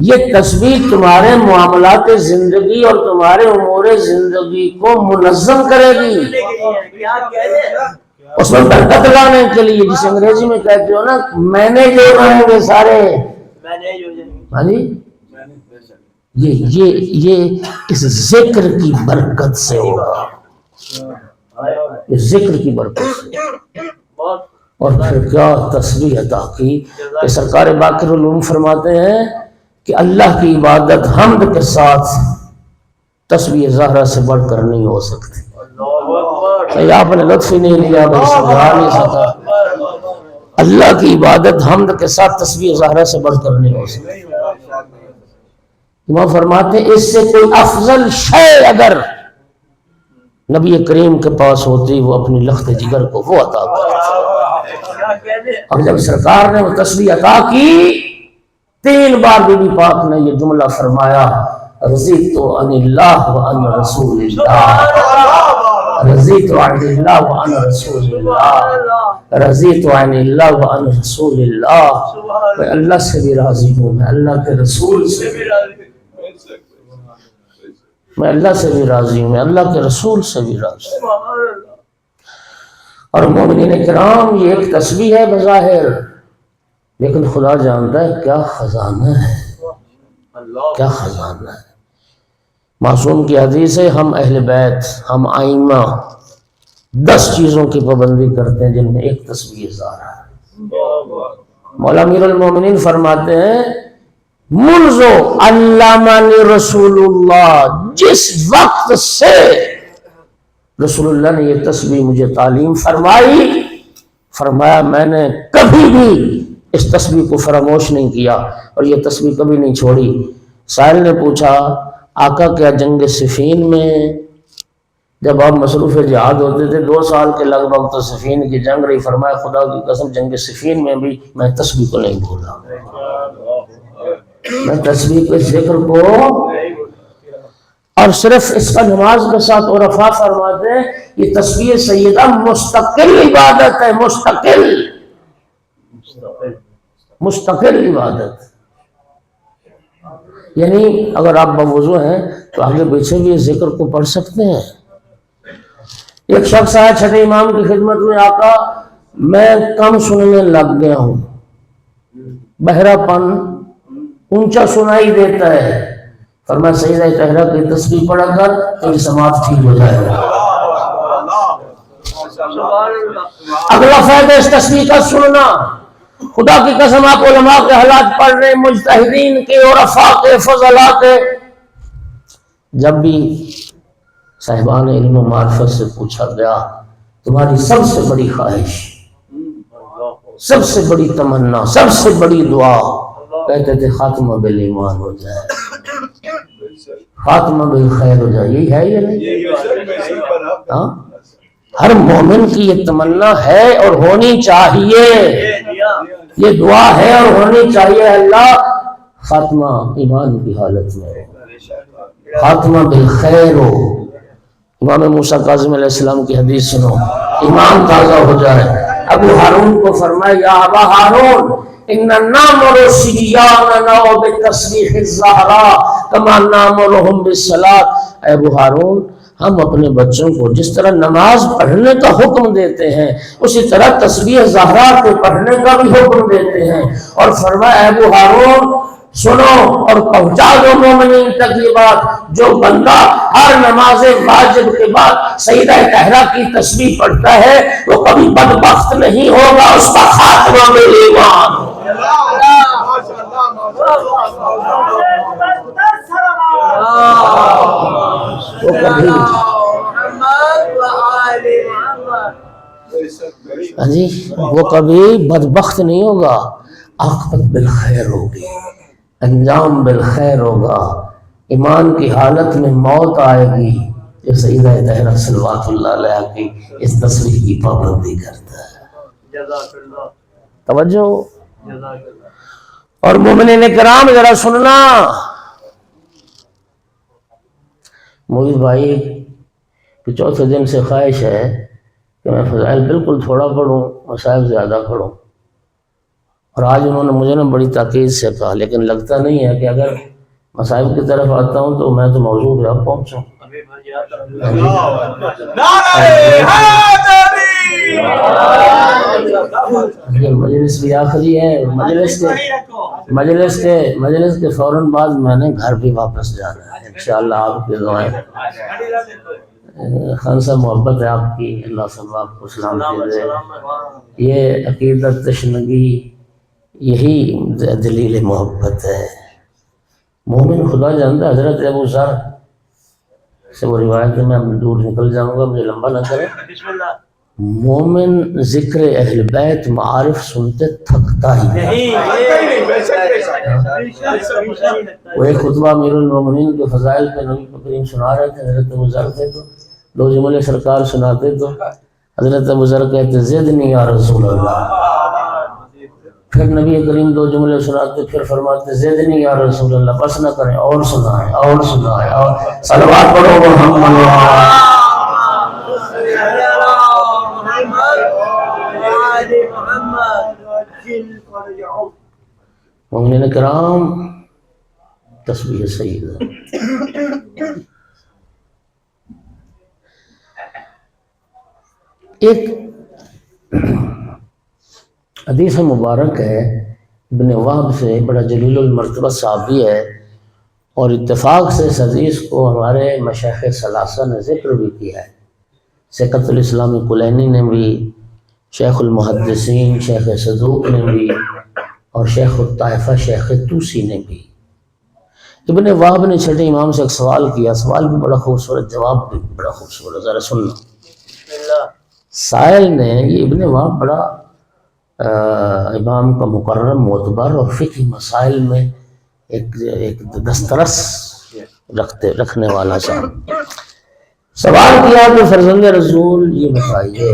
یہ تصویر تمہارے معاملات زندگی اور تمہارے امور زندگی کو منظم کرے گی، اس میں برکت لانے کے لیے، جسے انگریزی میں کہتے ہو نا مینیج ہو رہے ہیں سارے، ہاں جی، یہ اس ذکر کی برکت سے ہوگا، اس ذکر کی برکت سے۔ اور پھر کیا تصویر عطا کی کہ سرکار باقر العلوم فرماتے ہیں کہ اللہ کی عبادت حمد کے ساتھ تصویر زہرا سے بڑھ کر نہیں ہو سکتی۔ آپ نے لطف ہی نہیں لیا، بھائی سمجھا نہیں سکا۔ اللہ کی عبادت حمد کے ساتھ تصویر زہرا سے بڑھ کر نہیں ہو سکتی۔ امام فرماتے ہیں اس سے کوئی افضل شے اگر نبی کریم کے پاس ہوتی وہ اپنی لخت جگر کو وہ عطا کرتی۔ اور جب سرکار نے وہ تصویر عطا کی، 3 بار بی بی پاک نے یہ جملہ فرمایا، رضیت عن اللہ وعن رسول اللہ، رضیت عن اللہ وعن رسول اللہ، رضیت عن اللہ وعن رسول اللہ۔ میں اللہ سے بھی راضی ہوں، میں اللہ کے رسول سے بھی راضی ہوں، میں اللہ سے بھی راضی ہوں، میں اللہ کے رسول سے بھی راضی ہوں۔ اور مومنین کرام، یہ ایک تسبیح ہے بظاہر، لیکن خدا جانتا ہے کیا خزانہ ہے، کیا خزانہ ہے۔ معصوم کی حدیث ہے، ہم اہل بیت، ہم ائمہ 10 چیزوں کی پابندی کرتے ہیں جن میں ایک تسبیح زہرا ہے۔ مولا امیر المومنین فرماتے ہیں، منذ علمنی رسول اللہ، جس وقت سے رسول اللہ نے یہ تسبیح مجھے تعلیم فرمائی، فرمایا میں نے کبھی بھی اس تسبیح کو فراموش نہیں کیا اور یہ تسبیح کبھی نہیں چھوڑی۔ سائل نے پوچھا، آقا کیا جنگ صفین میں جب آپ مصروف جہاد ہوتے تھے 2 سال کے لگ بھگ تو صفین کی جنگ رہی، فرمایا خدا کی قسم جنگ صفین میں بھی میں تسبیح کو نہیں بھولا، میں تسبیح کے ذکر کو، اور صرف اس کا نماز کے ساتھ عرفاء فرماتے ہیں یہ تسبیح سیدہ مستقل عبادت ہے، مستقل عبادت، یعنی اگر آپ بوضو ہیں تو آگے پیچھے بھی اس ذکر کو پڑھ سکتے ہیں۔ ایک شخص آیا چھٹے امام کی خدمت میں، آقا میں کم سننے لگ گیا ہوں، بہرا پن اونچا سنائی دیتا ہے، فرمایا سیدہ طاہرہ کی تسبیح پڑھا کر تیری سماعت ٹھیک ہو جائے گا۔ اگلا فائدہ اس تسبیح کا سننا، خدا کی قسم آپ علماء کے حالات پڑھ رہے ہیں، مجتہدین کے، عرفاء کے، فضلاء کے، جب بھی صاحبان علم و معرفت سے پوچھا گیا تمہاری سب سے بڑی خواہش، سب سے بڑی تمنا، سب سے بڑی دعا، کہتے تھے خاتمہ بالایمان ہو جائے، خاتمہ بالخیر ہو جائے۔ یہی ہے یہ نہیں؟ ہاں، ہر مومن کی یہ تمنا ہے اور ہونی چاہیے، یہ دعا ہے اور ہونی چاہیے، اللہ خاتمہ ایمان کی حالت میں ہو، خاتمہ بالخیر ہو۔ امام موسیٰ کاظم علیہ السلام کی حدیث سنو، ایمان تازہ ہو جائے۔ ابو ہارون کو فرمایا، یا ابا ہارون ان نامر سبیاننا بتسبیح الزہراء کما نامرہم بالصلاۃ۔ اے ابو ہارون، ہم اپنے بچوں کو جس طرح نماز پڑھنے کا حکم دیتے ہیں اسی طرح تسبیح زہرا کے پڑھنے کا بھی حکم دیتے ہیں، اور فرمایا اے ابو ہارون سنو اور پہنچا دو مومنین تک یہ بات، جو بندہ ہر نماز واجب کے بعد سیدہ طاہرہ کی تسبیح پڑھتا ہے وہ کبھی بدبخت نہیں ہوگا، اس کا خاتمہ بالایمان۔ وہ کبھی ہاں جی وہ کبھی بدبخت نہیں ہوگا، عاقبت بالخیر ہوگی، انجام بالخیر ہوگا، ایمان کی حالت میں موت آئے گی جو سیدہ طاہرہ صلوات اللہ علیہ کی اس تصریح کی پابندی کرتا ہے۔ توجہ۔ اور مومنین کرام ذرا سننا، موئی بھائی کہ چوتھے دن سے خواہش ہے کہ میں فضائل بالکل تھوڑا پڑھوں، مسائل زیادہ پڑھوں، اور آج انہوں نے مجھے بڑی تاکید سے کہا، لیکن لگتا نہیں ہے کہ اگر مسائل کی طرف آتا ہوں تو میں تو موضوع پہ اب پہنچوں۔ یہ مجلس بھی آخری ہے، مجلس کے فوراً بعد میں نے گھر بھی واپس جانا ہے انشاءاللہ۔ آپ کی دعائیں، خان صاحب محبت ہے آپ کی، اللہ سب آپ کو سلامتی دے۔ یہ عقیدت تشنگی یہی دلیل محبت ہے۔ مومن خدا جانتا ہے، حضرت ابو ذر سے وہ روایت ہے، میں دور نکل جاؤں گا، مجھے لمبا نہ کرے۔ مومن ذکر اہل بیت معارف سنتے تھکتا ہی نہیں۔ وہ ایک خطبہ امیر المومنین کے فضائل پہ نبی کریم سنا رہے تھے، حضرت ابو ذر تھے، تو دو جملے سرکار سناتے تو حضرت ابو ذر کہتے زدنی یا رسول اللہ، پھر نبی کریم دو جملے سناتے، پھر فرماتے زدنی یا رسول اللہ، بس نہ کریں، اور سنائیں اور سنائیں، اور صلوات پڑھو محمد۔ مومنین کرام تسبیح سیدہ، ایک حدیث مبارک ہے ابن وہب سے، بڑا جلیل المرتبہ صحابی ہے، اور اتفاق سے اس حدیث کو ہمارے مشایخ ثلاثہ نے ذکر بھی کیا ہے، سیقۃ الاسلام کلینی نے بھی، شیخ المحدثین شیخ صدوق نے بھی، اور شیخ الطائفہ شیخ توسی نے بھی۔ ابن وہب نے چھٹے امام سے ایک سوال کیا، سوال بھی بڑا خوبصورت، جواب بھی بڑا خوبصورت، ذرا سننا۔ سائل نے، یہ ابن وہب بڑا امام کا مقرر معتبر اور فقہی مسائل میں ایک دسترس رکھنے والا صاحب، سوال کیا کہ فرزند رسول یہ بتائیے،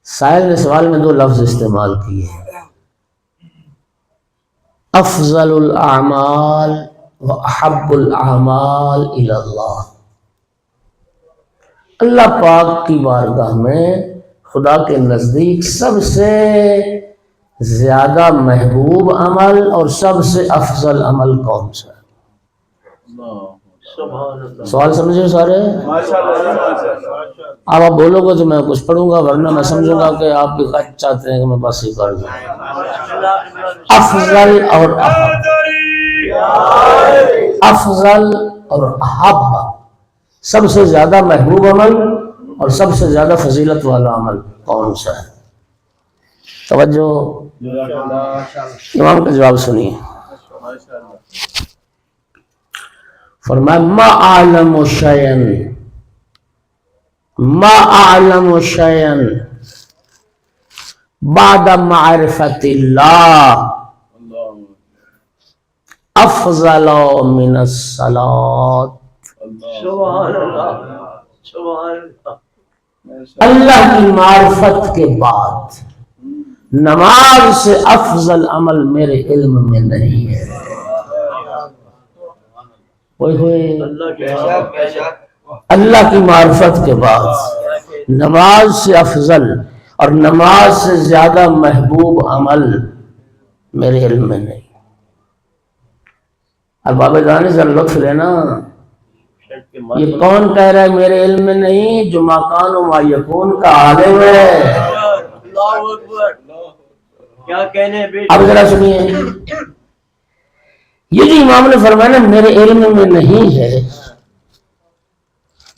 سائل نے سوال میں دو لفظ استعمال کیے، افضل الاعمال و احب الاعمال الی اللہ، اللہ پاک کی بارگاہ میں خدا کے نزدیک سب سے زیادہ محبوب عمل اور سب سے افضل عمل کون سا ہے؟ سوال سمجھے سارے؟ اب آپ بولو گے تو میں کچھ پڑھوں گا، ورنہ میں سمجھوں گا کہ آپ بھی چاہتے ہیں کہ میں بس ہی کر دوں۔ افضل اور احب، افضل اور احب، سب سے زیادہ محبوب عمل اور سب سے زیادہ فضیلت والا عمل کون سا ہے؟ توجہ، امام کا جواب سنیے۔ فرمایا ما اعلم شیئن، ما اعلم شیئن بعد معرفت اللہ افضل من الصلاۃ، سبحان اللہ، سبحان اللہ، اللہ کی معرفت کے بعد نماز سے افضل عمل میرے علم میں نہیں ہے۔ اللہ کی معرفت کے بعد نماز سے افضل اور نماز سے زیادہ محبوب عمل میرے علم میں نہیں۔ اب بابا جان ذرا لطف لینا، یہ کون کہہ رہا ہے میرے علم میں نہیں؟ جو ماکان و ما یکون کا عالم ہے۔ اللہ اکبر، کیا کہنے۔ اب ذرا سنیے، یہ جو امام نے فرمایا میرے علم میں نہیں ہے،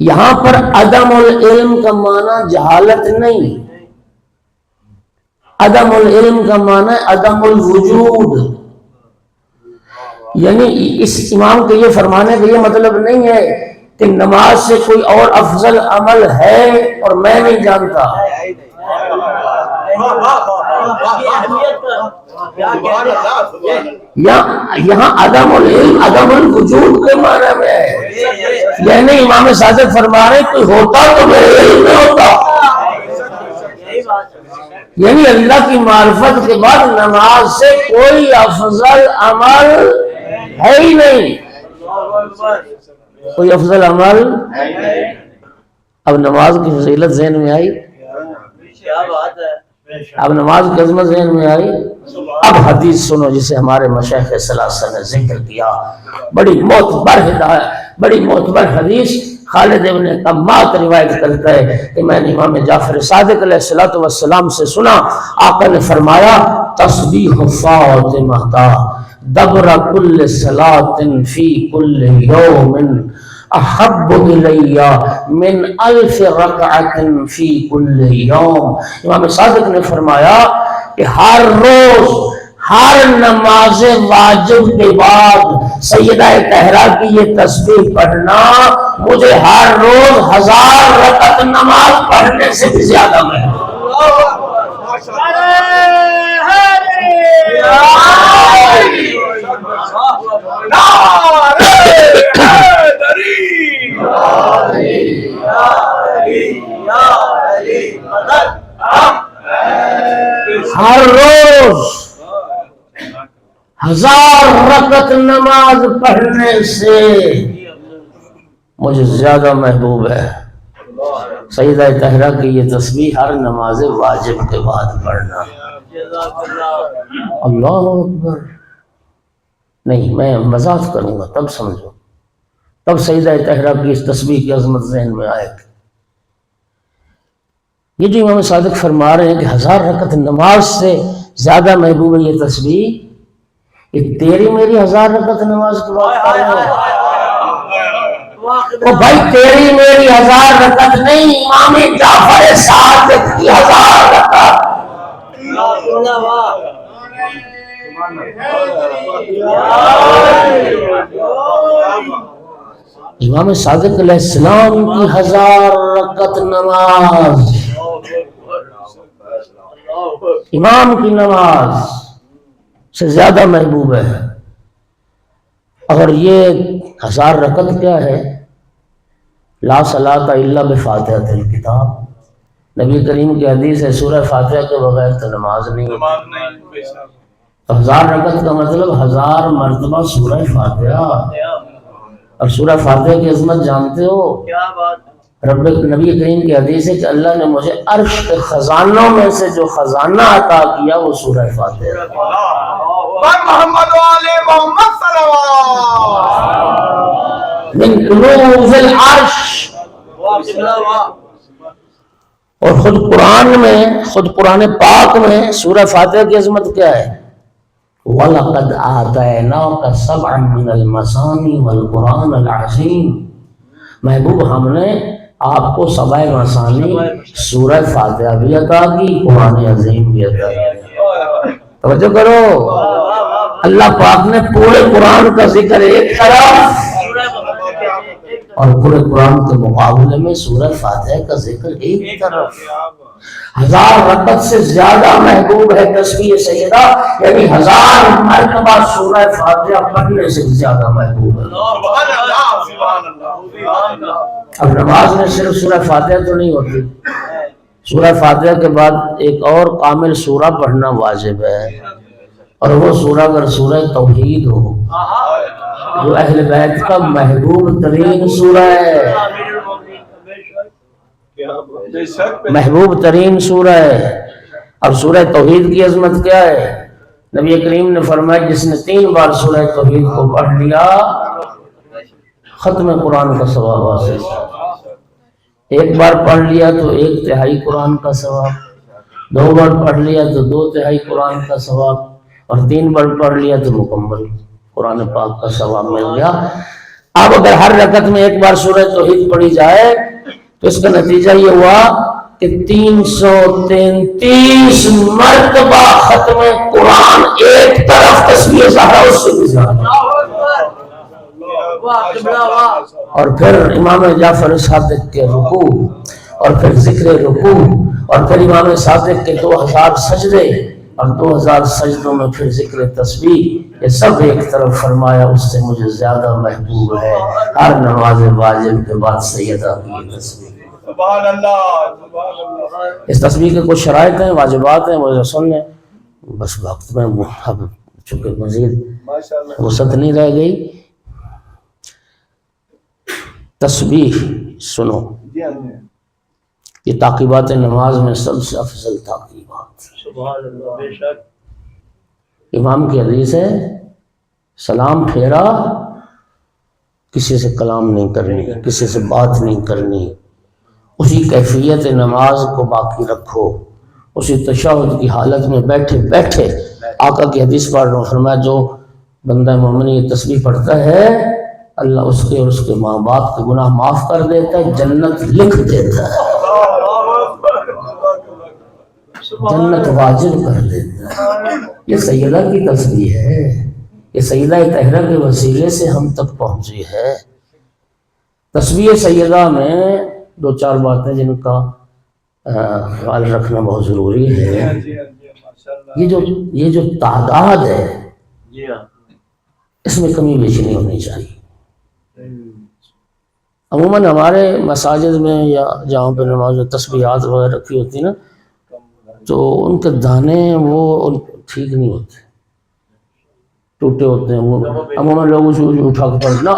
یہاں پر عدم العلم کا معنی جہالت نہیں، عدم العلم کا معنی عدم الوجود۔ یعنی اس امام کے یہ فرمانے کا یہ مطلب نہیں ہے کہ نماز سے کوئی اور افضل عمل ہے اور میں نہیں جانتا. یہاں عدم العلم عدم الوجود کے معنی میں ہے. یعنی امام صادق فرما رہے کوئی ہوتا تو میرے علم میں ہوتا. یعنی اللہ کی معرفت کے بعد نماز سے کوئی افضل عمل ہے ہی نہیں. کوئی افضل عمل. اب نماز کی فضیلت ذہن میں آئی. اب نماز کی عظمت ذہن میں آئی. اب حدیث سنو جسے ہمارے مشائخ ثلاثہ نے ذکر کیا. بڑی معتبر حدیث. خالد ابن قمات روایت کرتا ہے کہ میں نے امام جعفر صادق علیہ السلام سے سنا. آقا نے فرمایا تسبیح فاطمہ دبر کل صلاة فی کل یوم احب الی من 1000 رکعت فی کل یوم. امام صادق نے فرمایا کہ ہر روز ہر نماز واجب کے بعد سیدہ طاہرہ کی یہ تسبیح پڑھنا مجھے ہر روز 1000 رکعت نماز پڑھنے سے بھی زیادہ ہے. ہر روز 1000 رکعت نماز پڑھنے سے مجھے زیادہ محبوب ہے سیدہ طاہرہ کی یہ تسبیح ہر نماز واجب کے بعد پڑھنا. اللہ اکبر. نہیں میں وضاحت کروں گا تب سمجھو, تب سیدہ طاہرہ کی اس تسبیح کی عظمت ذہن میں آئے گی. یہ جو امام صادق فرما رہے ہیں کہ 1000 رکعت نماز سے زیادہ محبوب ہے یہ تسبیح, یہ تیری میری 1000 رکعت نماز کی بات کر رہے ہیں. او بھائی تیری میری 1000 رکعت نہیں, امام جعفر صادق کی 1000 رکعت. امام صادق علیہ السلام کی 1000 رکعت نماز امام کی نماز سے زیادہ محبوب ہے. اور یہ 1000 رکعت کیا ہے؟ لا صلاۃ الا بفاتحۃ الکتاب. نبی کریم کی حدیث ہے سورہ فاتحہ کے بغیر تو نماز نہیں ہوتی. 1000 رکعت کا مطلب 1000 مرتبہ سورہ فاتحہ. اور سورہ فاتحہ کی عظمت جانتے ہو؟ رب نبی کریم کی حدیث ہے کہ اللہ نے مجھے عرش کے خزانوں میں سے جو خزانہ عطا کیا وہ سورہ فاتحہ. محمد علی محمد صلوات من کنوز العرش. اور خود قرآن پاک میں سورہ فاتحہ کی عظمت کیا ہے؟ وَلَقَدْ آتَيْنَاكَ سَبْعًا مِنَ الْمَثَانِي وَالْقُرْآنَ الْعَظِيمِ. محبوب ہم نے آپ کو 7 مثانی سورہ فاتحہ بھی عطا کی, قرآن عظیم بھی عطا کی. توجہ کرو, اللہ پاک نے پورے قرآن کا ذکر ایک طرف اور پورے قرآن کے مقابلے میں سورہ فاتحہ کا ذکر ایک طرف. 1000 رکعت سے زیادہ محبوب ہے تسبیح سیدہ, یعنی 1000 مرتبہ سورہ فاتحہ پڑھنے سے زیادہ محبوب ہے. اب نماز میں صرف سورہ فاتحہ تو نہیں ہوتی, سورہ فاتحہ کے بعد ایک اور کامل سورہ پڑھنا واجب ہے, اور وہ سورہ اگر سورہ توحید ہو جو اہل بیت کا محبوب ترین سورہ ہے, محبوب ترین سورہ ہے. اور سورہ توحید کی عظمت کیا ہے؟ نبی کریم نے فرمایا جس نے 3 بار سورہ توحید کو پڑھ لیا ختم قرآن کا ثواب حاصل. 1 بار پڑھ لیا تو 1/3 قرآن کا ثواب, 2 بار پڑھ لیا تو 2/3 قرآن کا ثواب, اور 3 بار پڑھ لیا تو مکمل قرآن پاک کا ثواب مل گیا. اب اگر ہر رکعت میں 1 بار سورہ توحید پڑھی جائے تو اس کا نتیجہ یہ ہوا کہ 333 مرتبہ ختم قرآن ایک طرف تسبیح زہرا اس سے بھی زیادہ. واہ قبلہ واہ. اور پھر امام جعفر صادق کے رکوع اور پھر ذکر رکوع اور پھر امام صادق کے 2000 سجدے اور 2000 سجدوں میں پھر ذکر تسبیح، یہ سب ایک طرف فرمایا اس سے مجھے زیادہ محبوب ہے ہر نماز واجب کے بعد سیدہ کی تسبیح. سبحان اللہ سبحان اللہ. اس تسبیح کے کچھ شرائط ہیں، واجبات ہیں، وہ سن لیں. بس وقت میں اب چونکہ مزید ماشاءاللہ. وسعت نہیں رہ گئی. تسبیح سنو، جی ہاں جی. یہ تعقیبات نماز میں سب سے افضل تعقیبات. سبحان اللہ. بے شک. امام کی حدیث ہے سلام پھیرا، کسی سے کلام نہیں کرنی، کسی سے بات نہیں کرنی، اسی کیفیت نماز کو باقی رکھو، اسی تشہد کی حالت میں بیٹھے بیٹھے. آقا کی حدیث پڑھ رہا ہوں، فرمایا جو بندہ مومن یہ تسبیح پڑھتا ہے اللہ اس کے اور اس کے ماں باپ کے گناہ معاف کر دیتا ہے، جنت لکھ دیتا ہے، جنت واجب کر دیتا ہے. یہ سیدہ کی تسبیح ہے، یہ سیدہ طاہرہ کے وسیلے سے ہم تک پہنچی ہے. تسبیح سیدہ میں 2-4 باتیں جن کا خیال رکھنا بہت ضروری ہے. جی ہاں جی ماشاءاللہ. یہ جو تعداد ہے جی ہاں. اس میں کمی بیشی نہیں ہونی چاہیے. عموماً ہمارے مساجد میں یا جہاں پہ نماز میں تسبیحات وغیرہ رکھی ہوتی ہیں نا تو ان کے دانے وہ ٹھیک نہیں ہوتے، ٹوٹے ہوتے ہیں. وہ عموماً لوگ اسے اٹھا کے پڑھنا.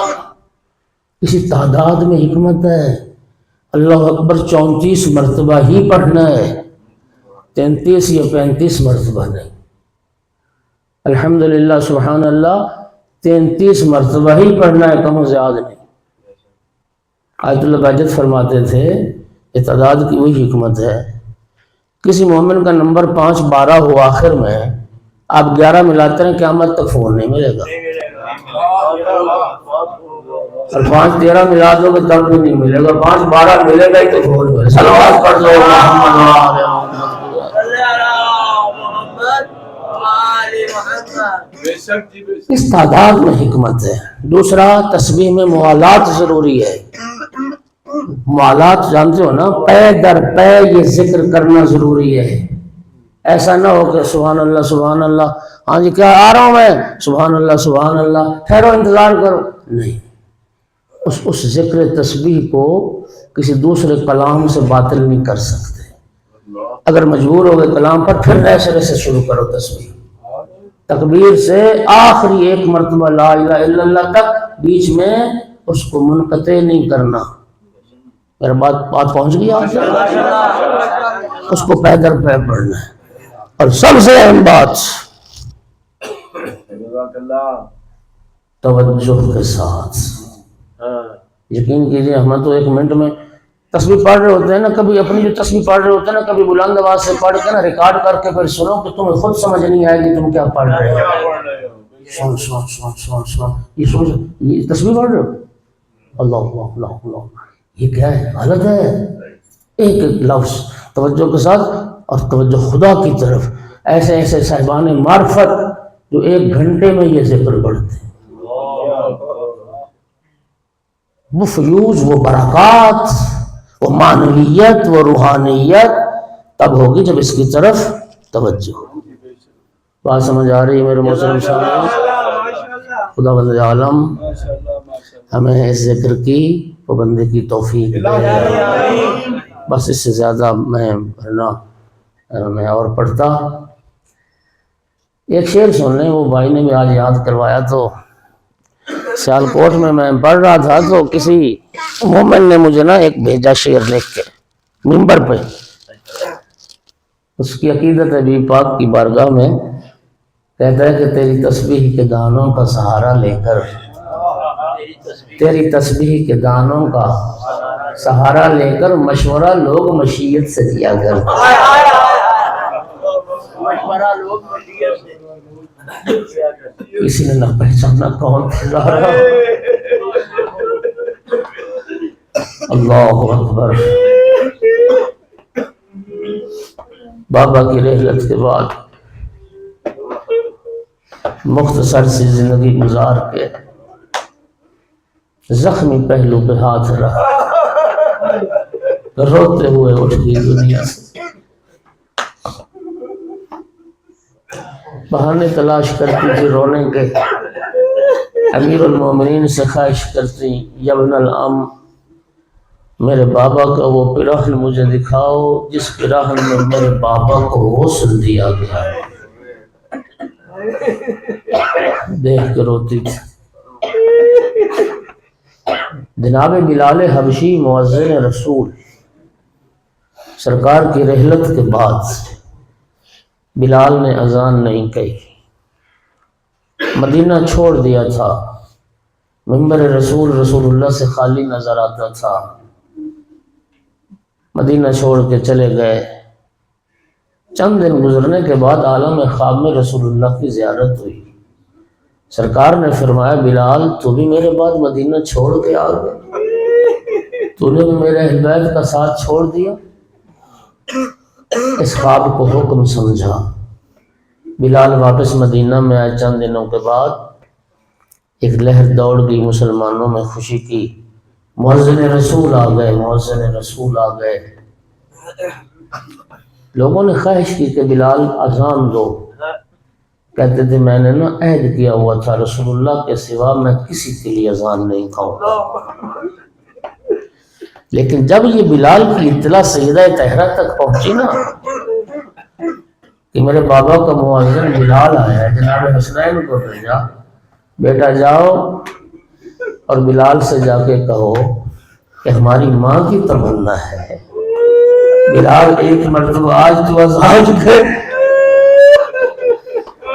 کسی تعداد میں حکمت ہے. اللہ اکبر 34 مرتبہ ہی پڑھنا ہے، 33 یا 35 مرتبہ نہیں. الحمدللہ سبحان اللہ 33 مرتبہ ہی پڑھنا ہے، کم و زیادہ نہیں. آیت اللہ بہجت فرماتے تھے یہ تعداد کی وہی حکمت ہے. کسی مومن کا نمبر 5-12 ہو آخر میں، آپ 11 ملاتے ہیں قیامت تک فون نہیں ملے گا، اور 5-13 ملا دو گے تب بھی نہیں ملے گا، 5-12 ملے گا ہی تو فون ملے. صلوات پڑھ لو محمد و آل محمد. بے شک جی بے شک. اس تعداد میں حکمت ہے. دوسرا تسبیح میں موالات ضروری ہے. موالات جانتے ہو نا، پے در پے یہ ذکر کرنا ضروری ہے. ایسا نہ ہو کہ سبحان اللہ ہاں جی کیا آ رہا ہوں میں، سبحان اللہ ٹھہرو انتظار کرو. نہیں، اس ذکر تسبیح کو کسی دوسرے کلام سے باطل نہیں کر سکتے. اگر مجبور ہو گئے کلام پر پھر نئے سرے سے شروع کرو تسبیح. تکبیر سے آخری 1 مرتبہ لا الہ الا اللہ تک، بیچ میں اس کو منقطع نہیں کرنا. میرا بات پہنچ گئی آپ سے؟ اس کو پے در پے پڑھنا ہے. اور سب سے اہم بات توجہ کے ساتھ. یقین کیجئے ہم تو 1 منٹ میں تسبیح پڑھ رہے ہوتے ہیں نا، کبھی اپنی جو تسبیح پڑھ رہے ہوتے ہیں نا، کبھی بلند آواز سے پڑھ کے نا ریکارڈ کر کے پھر سنو کہ تمہیں خود سمجھ نہیں آئے گی تم کیا پڑھ رہے ہو. سن یہ سوچ یہ تسبیح پڑھ رہے ہو، اللہ یہ کیا ہے، غلط ہے. ایک لفظ توجہ کے ساتھ اور توجہ خدا کی طرف. ایسے صاحبان معرفت جو 1 گھنٹے میں یہ ذکر پڑھتے ہیں، وہ فیوز، وہ برکات، وہ معنویت، وہ روحانیت تب ہوگی جب اس کی طرف توجہ ہو. بات سمجھ آ رہی ہے میرے محترم سامنے؟ خدا بند عالم ہمیں اس ذکر کی پابندی کی توفیق دے. بس اس سے زیادہ میں اور پڑھتا. ایک شعر سن لیں، وہ بھائی نے بھی آج یاد کروایا. تو سیالکوٹ میں پڑھ رہا تھا تو کسی مومن نے مجھے نا ایک بھیجا شعر لکھ کے منبر پہ. اس کی عقیدت ہے نبی پاک کی بارگاہ میں، کہتا ہے کہ تیری تسبیح کے دانوں کا سہارا لے کر، تیری تسبیح کے دانوں کا سہارا لے کر مشورہ لوگ مشیت سے کیا کرتے. مشورہ لوگ مشیت سے کسی نے نہ پہچانا کون تھا. اللہ اکبر. بابا کی رحلت کے بعد مختصر سی زندگی گزار کے زخمی پہلو پہ ہاتھ رکھا، روتے ہوئے اٹھ گئی دنیا سے۔ بہانے تلاش کرتی تھی رونے کے، امیر المومنین سے خواہش کرتی یا ابن العم میرے بابا کا وہ پیراہن مجھے دکھاؤ جس پیراہن میں میرے بابا کو غسل دیا گیا ہے۔ دیکھ کے روتی تھی۔ جناب بلال حبشی مؤذن رسول سرکار کی رحلت کے بعد بلال نے اذان نہیں کہی، مدینہ چھوڑ دیا تھا، منبر رسول اللہ سے خالی نظر آتا تھا، مدینہ چھوڑ کے چلے گئے۔ چند دن گزرنے کے بعد عالم خواب میں رسول اللہ کی زیارت ہوئی۔ سرکار نے فرمایا بلال تو بھی میرے بعد مدینہ چھوڑ کے آ گیا، تو نے بھی میرے اہل بیت کا ساتھ چھوڑ دیا۔ اس خواب کو حکم سمجھا، بلال واپس مدینہ میں آئے۔ چند دنوں کے بعد ایک لہر دوڑ گئی مسلمانوں میں خوشی کی، مؤذن رسول آ گئے، مؤذن رسول آ گئے۔ لوگوں نے خواہش کی کہ بلال اذان دو، کہتے تھے میں نے نا عہد کیا ہوا تھا رسول اللہ کے سوا میں کسی کے لیے اذان نہیں کہوں گا۔ لیکن جب یہ بلال کی اطلاع سیدہ طاہرہ تک پہنچی نا کہ میرے بابا کا مؤذن بلال آیا ہے، جناب حسنین کو بھیجا، بیٹا جاؤ اور بلال سے جا کے کہو کہ ہماری ماں کی تمنا ہے بلال ایک مرتبہ آج تو اذان دے۔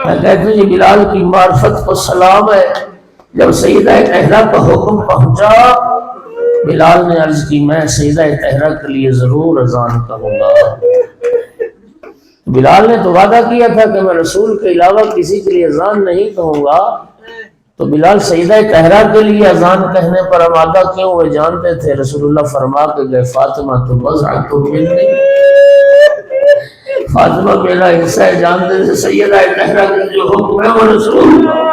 میں کہتا ہوں یہ بلال کی معرفت کو سلام ہے۔ جب سیدہ طاہرہ کا حکم پہنچا بلال نے عرض کی میں سیدہ طاہرہ کے لیے ضرور اذان کہوں گا۔ بلال نے تو وعدہ کیا تھا کہ میں رسول کے علاوہ کسی کے لیے اذان نہیں کہوں گا، تو بلال سیدہ طاہرہ کے لیے اذان کہنے پر آمادہ کیوں ہوئے جانتے تھے؟ رسول اللہ فرما کے گئے فاطمہ تو بضعۃ منی، فاطمہ میرا حصہ ہے، جانتے تھے سیدہ طاہرہ کا جو حکم ہے وہ رسول اللہ۔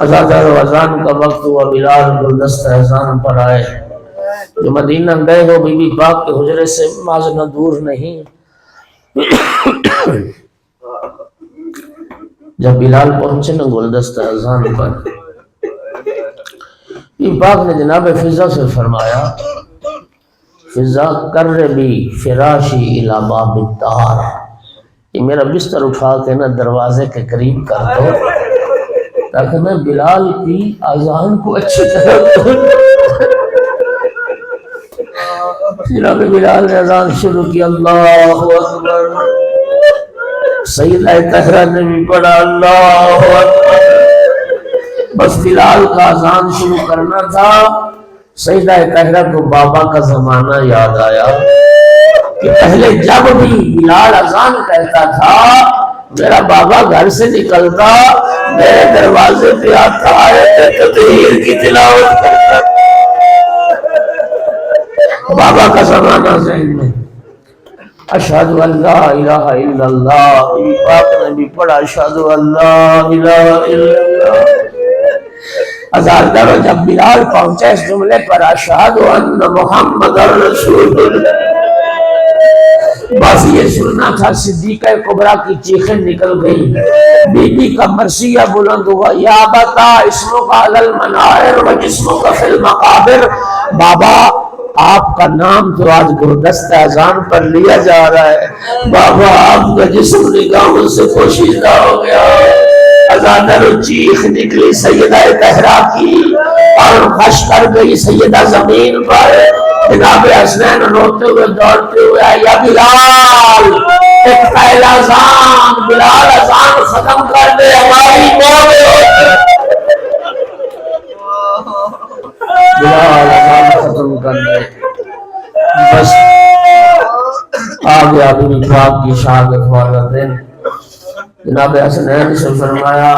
اذان کا وقت ہوا، بلال گلدستہ اذان پر آئے۔ جو مدینہ گئے ہو بی بی پاک کے حجرے سے مازنہ دور نہیں، جب بلال پہنچے نا گلدستہ اذان پر، بی بی پاک نے جناب فضہ سے فرمایا فضہ قربی فراشی الی باب الدار، یہ میرا بستر اٹھا کے نا دروازے کے قریب کر دو تاکہ میں بلال کی اذان کو اچھی طرح جناب بلال نے اذان شروع کی، اللہ اکبر، سیدہ طاہرہ نے بھی پڑھا اللہ اکبر۔ بس بلال کا اذان شروع کرنا تھا، سیدہ طاہرہ کو بابا کا زمانہ یاد آیا کہ پہلے جب بھی بلال اذان کہتا تھا میرا بابا گھر سے نکلتا میرے دروازے پہ آتا آیت تطہیر کی تلاوت کرتا، بابا کا زمانہ ذہن میں۔ اشہد ان لا الہ الا اللہ، پاک نے بھی پڑھا اشہد ان لا الہ الا اللہ۔ اذان کرو جب بلال پہنچا اس جملے پر اشہد ان محمد رسول اللہ، بس یہ سننا تھا، صدیقہ کبریٰ کی چیخیں نکل گئی، بی بی کا مرثیہ بلند ہوا، یا بتا اسمک علی المنائر و جسمک فی المقابر، بابا آپ کا نام تو آج گلدستہ اذان پر لیا جا رہا ہے، بابا آپ کا جسم نگاہوں سے پوشیدہ ہو گیا۔ اذان و چیخ نکلی سیدہ طاہرہ کی اور خش کر گئی سیدہ زمین پر، جناب حسنین روتے ہوئے دوڑتے ہوئے آئے، یا بلال ایک پہلا اذان، بلال اذان ختم کر دے ہماری موت، بلال اذان ختم کر دے۔ بس آگے ابھی پاک کی شہادت والا دن، جناب حسنین سے فرمایا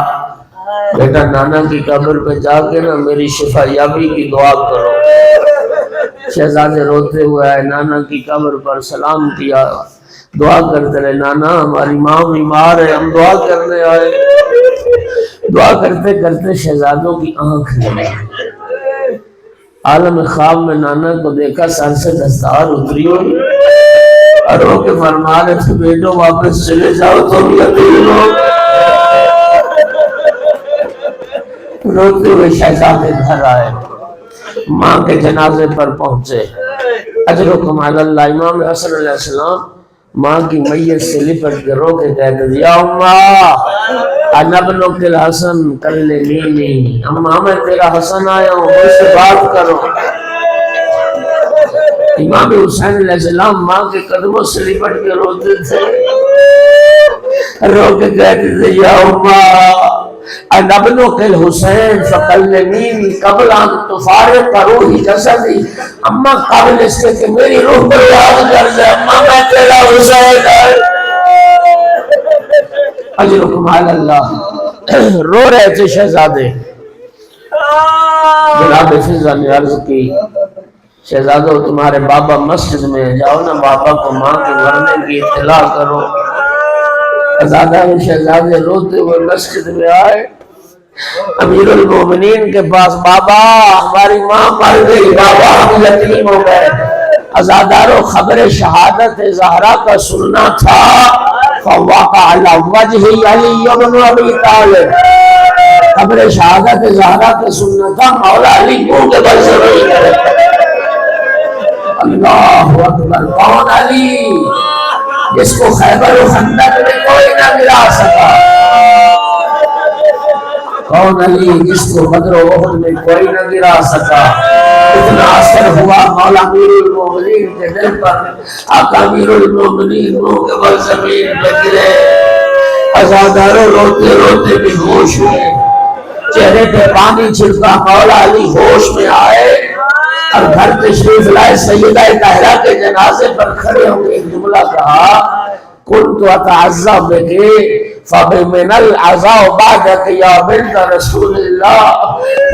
بیٹا نانا کی قبر پہ جا کے نا میری شفا یابی کی دعا کرو۔ شہزادے روتے ہوئے آئے، نانا کی قبر پر سلام کیا، دعا کرتے رہے، نانا ہماری ماں بیمار ہے ہم دعا کرنے آئے۔ دعا کرتے کرتے شہزادوں کی آنکھ لگی، عالم خواب میں نانا کو دیکھا، سر سے دستار اتری ہوئی اور رو کے فرما رہے تھے بیٹو واپس چلے جاؤ تم یتیم ہو۔ روتے ہوئے شہزادے گھر آئے، ماں کے جنازے پر پہنچے، اجرکم علی اللہ۔ امام حسن علیہ السلام ماں کی میت سے لپٹ کے رو کے کہتے تھے یا اماں انا ابنک الحسن کلمینی، اماں میں تیرا حسن آیا ہوں مجھ سے بات کرو۔ امام حسین علیہ السلام ماں کے قدموں سے لپٹ کے روتے تھے، رو کے کہتے تھے یا اماں انا ابنک الحسین فکلمینی قبل ان تفارق روحی جسدی، اماں قابل اس کے کہ میری روح کو یاد کر دے، اماں میں تیرا حسین ہے۔ اجرکم علی اللہ۔ رو رہے تھے شہزادے۔ جناب فضا نے عرض کی شہزادو تمہارے بابا مسجد میں، جاؤ نا بابا کو ماں کے مرنے کی اطلاع کرو۔ شہزادے روتے ہوئے مسجد میں آئے، امیر المومنین کے پاس، بابا ہماری ماں مر گئی، بابا ہم یتیم ہو گئے۔ عزادارو خبر شہادت زہرا کا سننا تھا، فواقع علی وجہ علی بن ابی طالب، خبر شہادت زہرا کا سننا تھا، مولا علی منہ کے بل سے وہی کرے۔ اللہ اکبر، کون علی جس کو خیبر و خندق میں کوئی نہ ملا سکا، کون علی جس کو بدر و احد میں کوئی نہ گرا سکا۔ اتنا اثر ہوا مولا امیر المومنین کے دل پر، آقا امیر المومنین منہ کے بل زمین پہ گرے، عزاداروں روتے روتے بھی ہوش ہوئے، چہرے پہ پانی چھڑکا، مولا علی ہوش میں آئے اور گھر تشریف لائے، سیدہ طاہرہ کے جنازے پر کھڑے ہوں گے، ایک جملہ کہا کنت اتعزا بک فبمن العزاء بعدک یا بنت رسول اللہ،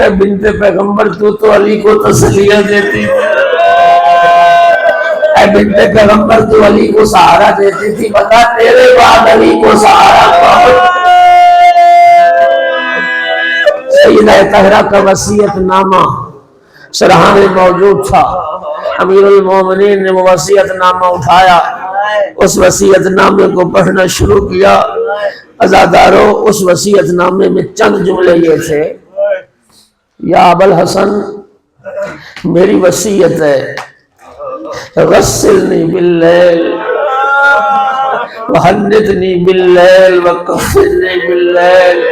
اے بنت پیغمبر تو علی کو تسلیہ دیتی تھی، اے بنت پیغمبر تو علی کو سہارا دیتی تھی، بتا تیرے بعد علی کو سہارا کون؟ سیدہ طاہرہ کا وصیت نامہ سرحان موجود تھا، امیر المومنین نے وہ وصیت نامہ اٹھایا، اس وصیت نامے کو پڑھنا شروع کیا۔ عزادارو اس وصیت نامے میں چند جملے یہ تھے، یا ابا الحسن میری وصیت ہے، غسلنی باللیل وحنتنی باللیل وکفنی باللیل،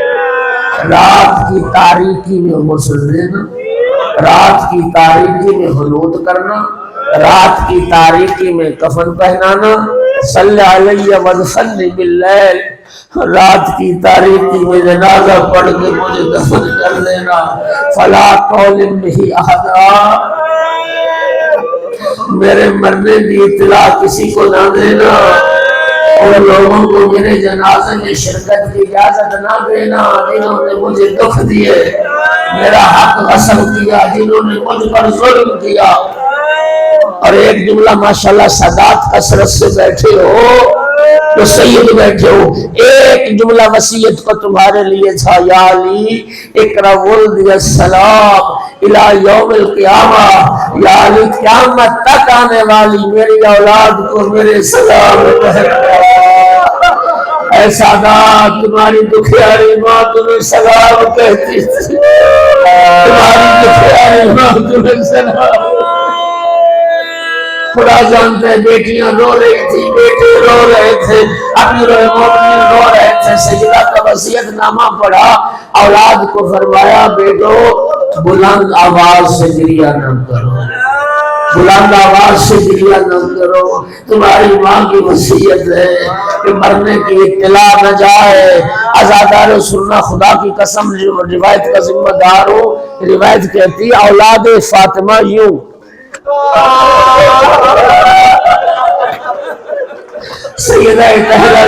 رات کی تاریکی میں غسل دینا، رات کی تاریکی میں حنوط کرنا، رات کی تاریکی میں کفن پہنانا، صلی علیہ وسلم باللیل، رات کی تاریکی میں جنازہ پڑھ کے مجھے دفن کر دینا، فلا تعلم به احدا، میرے مرنے کی اطلاع کسی کو نہ دینا، ان لوگوں کو میرے جنازے میں شرکت کی اجازت نہ دینا جنہوں نے مجھے دکھ دیے، میرا حق غصب کیا، جنہوں نے مجھ پر ظلم کیا۔ اور ایک جملہ ماشاءاللہ سادات کثرت سے بیٹھے ہو تو سید بیٹھے ہو، ایک جملہ وصیت کو تمہارے لیے تھا، یا علی اقرا ولدی السلام الی یوم القیامہ، یا علی قیامت تک آنے والی میری اولاد کو میرے سلام کہنا، اے سادات تمہاری دکھیاری ماں تمہیں سلام کہتی تھی، تمہاری دکھیاری ماں تمہیں سلام، خدا جانتے ہیں بیٹیاں رو رہی تھی، بیٹے رو رہے تھے، امیر المومنین رو رہے تھے، سیدہ کا وصیت نامہ پڑھا، اولاد کو فرمایا بیٹو بلند آواز سے گریہ نہ کرو، بلند آواز سے گریہ نہ کرو، تمہاری ماں کی وصیت ہے کہ مرنے کی اطلاع نہ جائے۔ عزادار سننا خدا کی قسم روایت کا ذمہ دار ہوں، روایت کہتی اولاد فاطمہ یوں سیدہ طاہرہ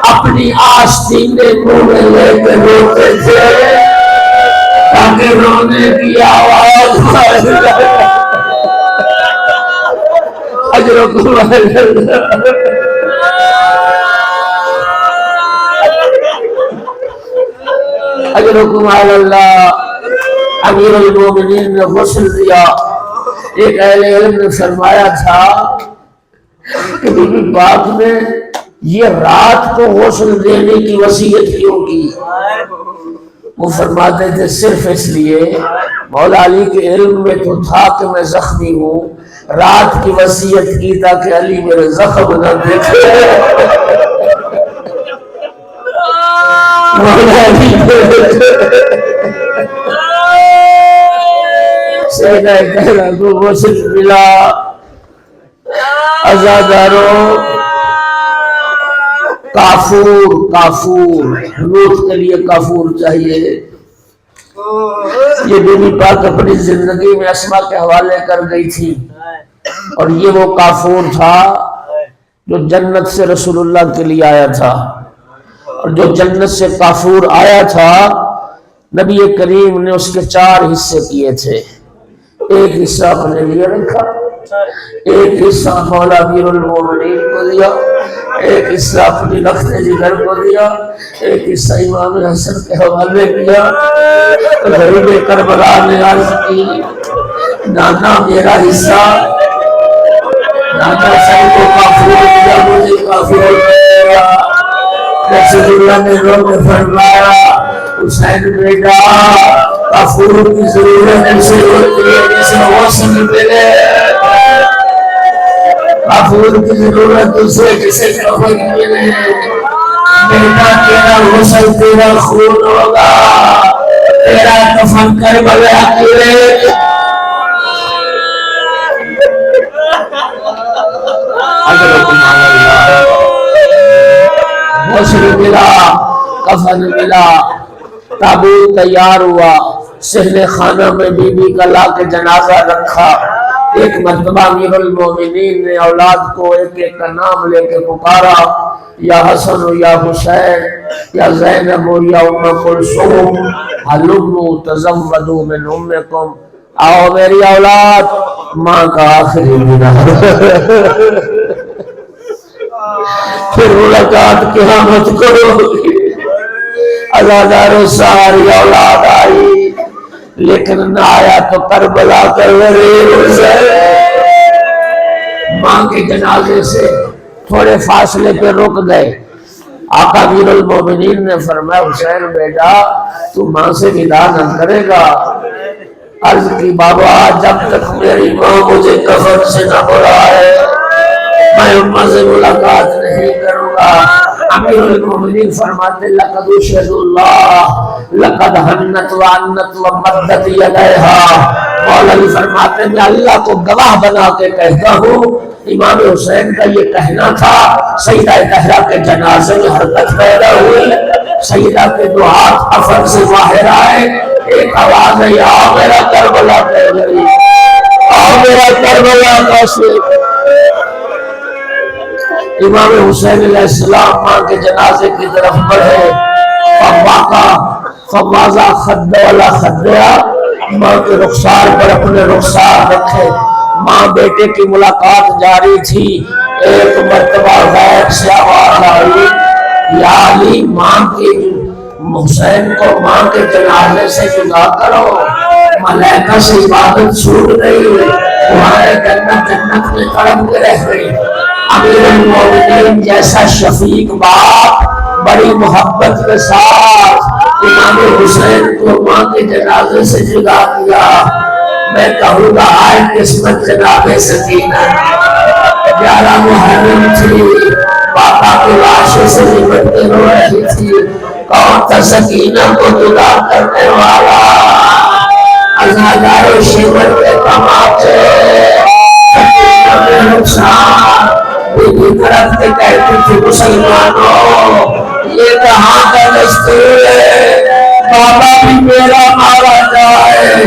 اپنی آستینے منہ میں لے کے روتے تھے تاکہ رونے کی آواز اجرکم علی اللہ۔ امیر المومنین نے غسل دیا۔ ایک اہل علم نے فرمایا تھا کہ بی بی پاک نے یہ رات کو غسل دینے کی وصیت کیوں کی؟ وہ فرماتے تھے صرف اس لیے مولا علی کے علم میں تو تھا کہ میں زخمی ہوں، رات کی وصیت کی تاکہ علی میرے زخم نہ دیکھے۔ مولا علی سیدہ کہنا کو غسل ملا۔ عزاداروں، کافور لوٹ کے لیے کافور چاہیے۔ یہ بی بی پاک اپنی زندگی میں اسما کے حوالے کر گئی تھی، اور یہ وہ کافور تھا جو جنت سے رسول اللہ کے لیے آیا تھا، اور جو جنت سے کافور آیا تھا نبی کریم نے اس کے 4 حصے کیے تھے۔ ایک حصہ اپنے لیے رکھا، ایک حصہ مولا امیر المومنین کو دیا، ایک حصہ اپنی لخت جگر کو دیا، ایک حصہ امام حسن کے حوالے کیا۔ غریب کربلا نے عرض کی نانا میرا حصہ، نانا سن کو کافور دیا، مجھے کافور دیا۔ رسول اللہ نے رو کے فرمایا حسین بیٹا کافور کی ضرورت اسے ہوتی ہے جسے غسل ملے، کافور کی ضرورت اسے جسے کفن ملے۔ بیٹا تیرا غسل تیرا خون ہوگا، تیرا کفن کربلا کی ریت۔ غسل ملا، کفن ملا، تابوت تیار ہوا، صحن خانہ میں بی بی کا لا کے جنازہ رکھا۔ ایک مرتبہ امیر المومنین نے اولاد کو ایک ایک کا نام لے کے پکارا، یا حسن ہو یا حسین یا زینب ہو یا ام کلثوم، ہلموا تزودوا من امکم، آؤ میری اولاد، ماں کا آخری دن پھر ملاقات قیامت کرو گی۔ عزاداروں ساری اولاد آئی، لیکن نہ آیا تو کربلا کر ماں کے جنازے سے تھوڑے فاصلے پہ رک گئے۔ آقا امیر المومنین نے فرمایا حسین بیٹا تو ماں سے ودا نہ کرے گا؟ عرض کی بابا جب تک میری ماں مجھے کفن سے نہ بلائے میں اماں سے ملاقات نہیں کروں گا۔ امیر المومنین فرماتے لقد اشہد اللہ لقد حنت وعنت ومدت یدیہا، مولا علی فرماتے میں اللہ کو گواہ بنا کے کہتا ہوں امام حسین کا یہ کہنا تھا۔ سیدہ طہرہ کے جنازے میں حرکت پیدا ہوئی، سیدہ کے دو ہاتھ کفن سے باہر آئے، ایک آواز ہے یا میرا کربلا کہہ گئی، آؤ میرا کربلا کا شیخ۔ امام حسین علیہ السلام ماں کے جنازے کی طرف بڑھے، فواضع خد والا خدیا، ماں کے رخسار پر اپنے رخسار رکھے۔ ماں بیٹے کی ملاقات جاری تھی، ایک مرتبہ غیب سے آواز آئی یا علی ماں کی حسین کو ماں کے جنازے سے جدا کرو، ملائکہ سے عبادت چھوٹ گئی، تمہارے جنت میں تڑپ کے رہ گئی۔ امیر المومنین جیسا شفیق باپ بڑی محبت کے ساتھ امام حسین کو ماں کے جنازے سے جدا کیا۔ میں کہوں گا آئے قسمت جناب سکینہ، 11 محرم تھی، پاپا کی لاشوں سے لپٹ کے رو رہی تھی، کون تھا سکینہ کو جدا کرنے والا؟ عزادار و شیور کے تماچے، سکینہ میں نقصان، بیوی طرف کے کہتی تھی مسلمانوں یہ کہاں کا دستور ہے، بابا بھی میرا مارا جائے،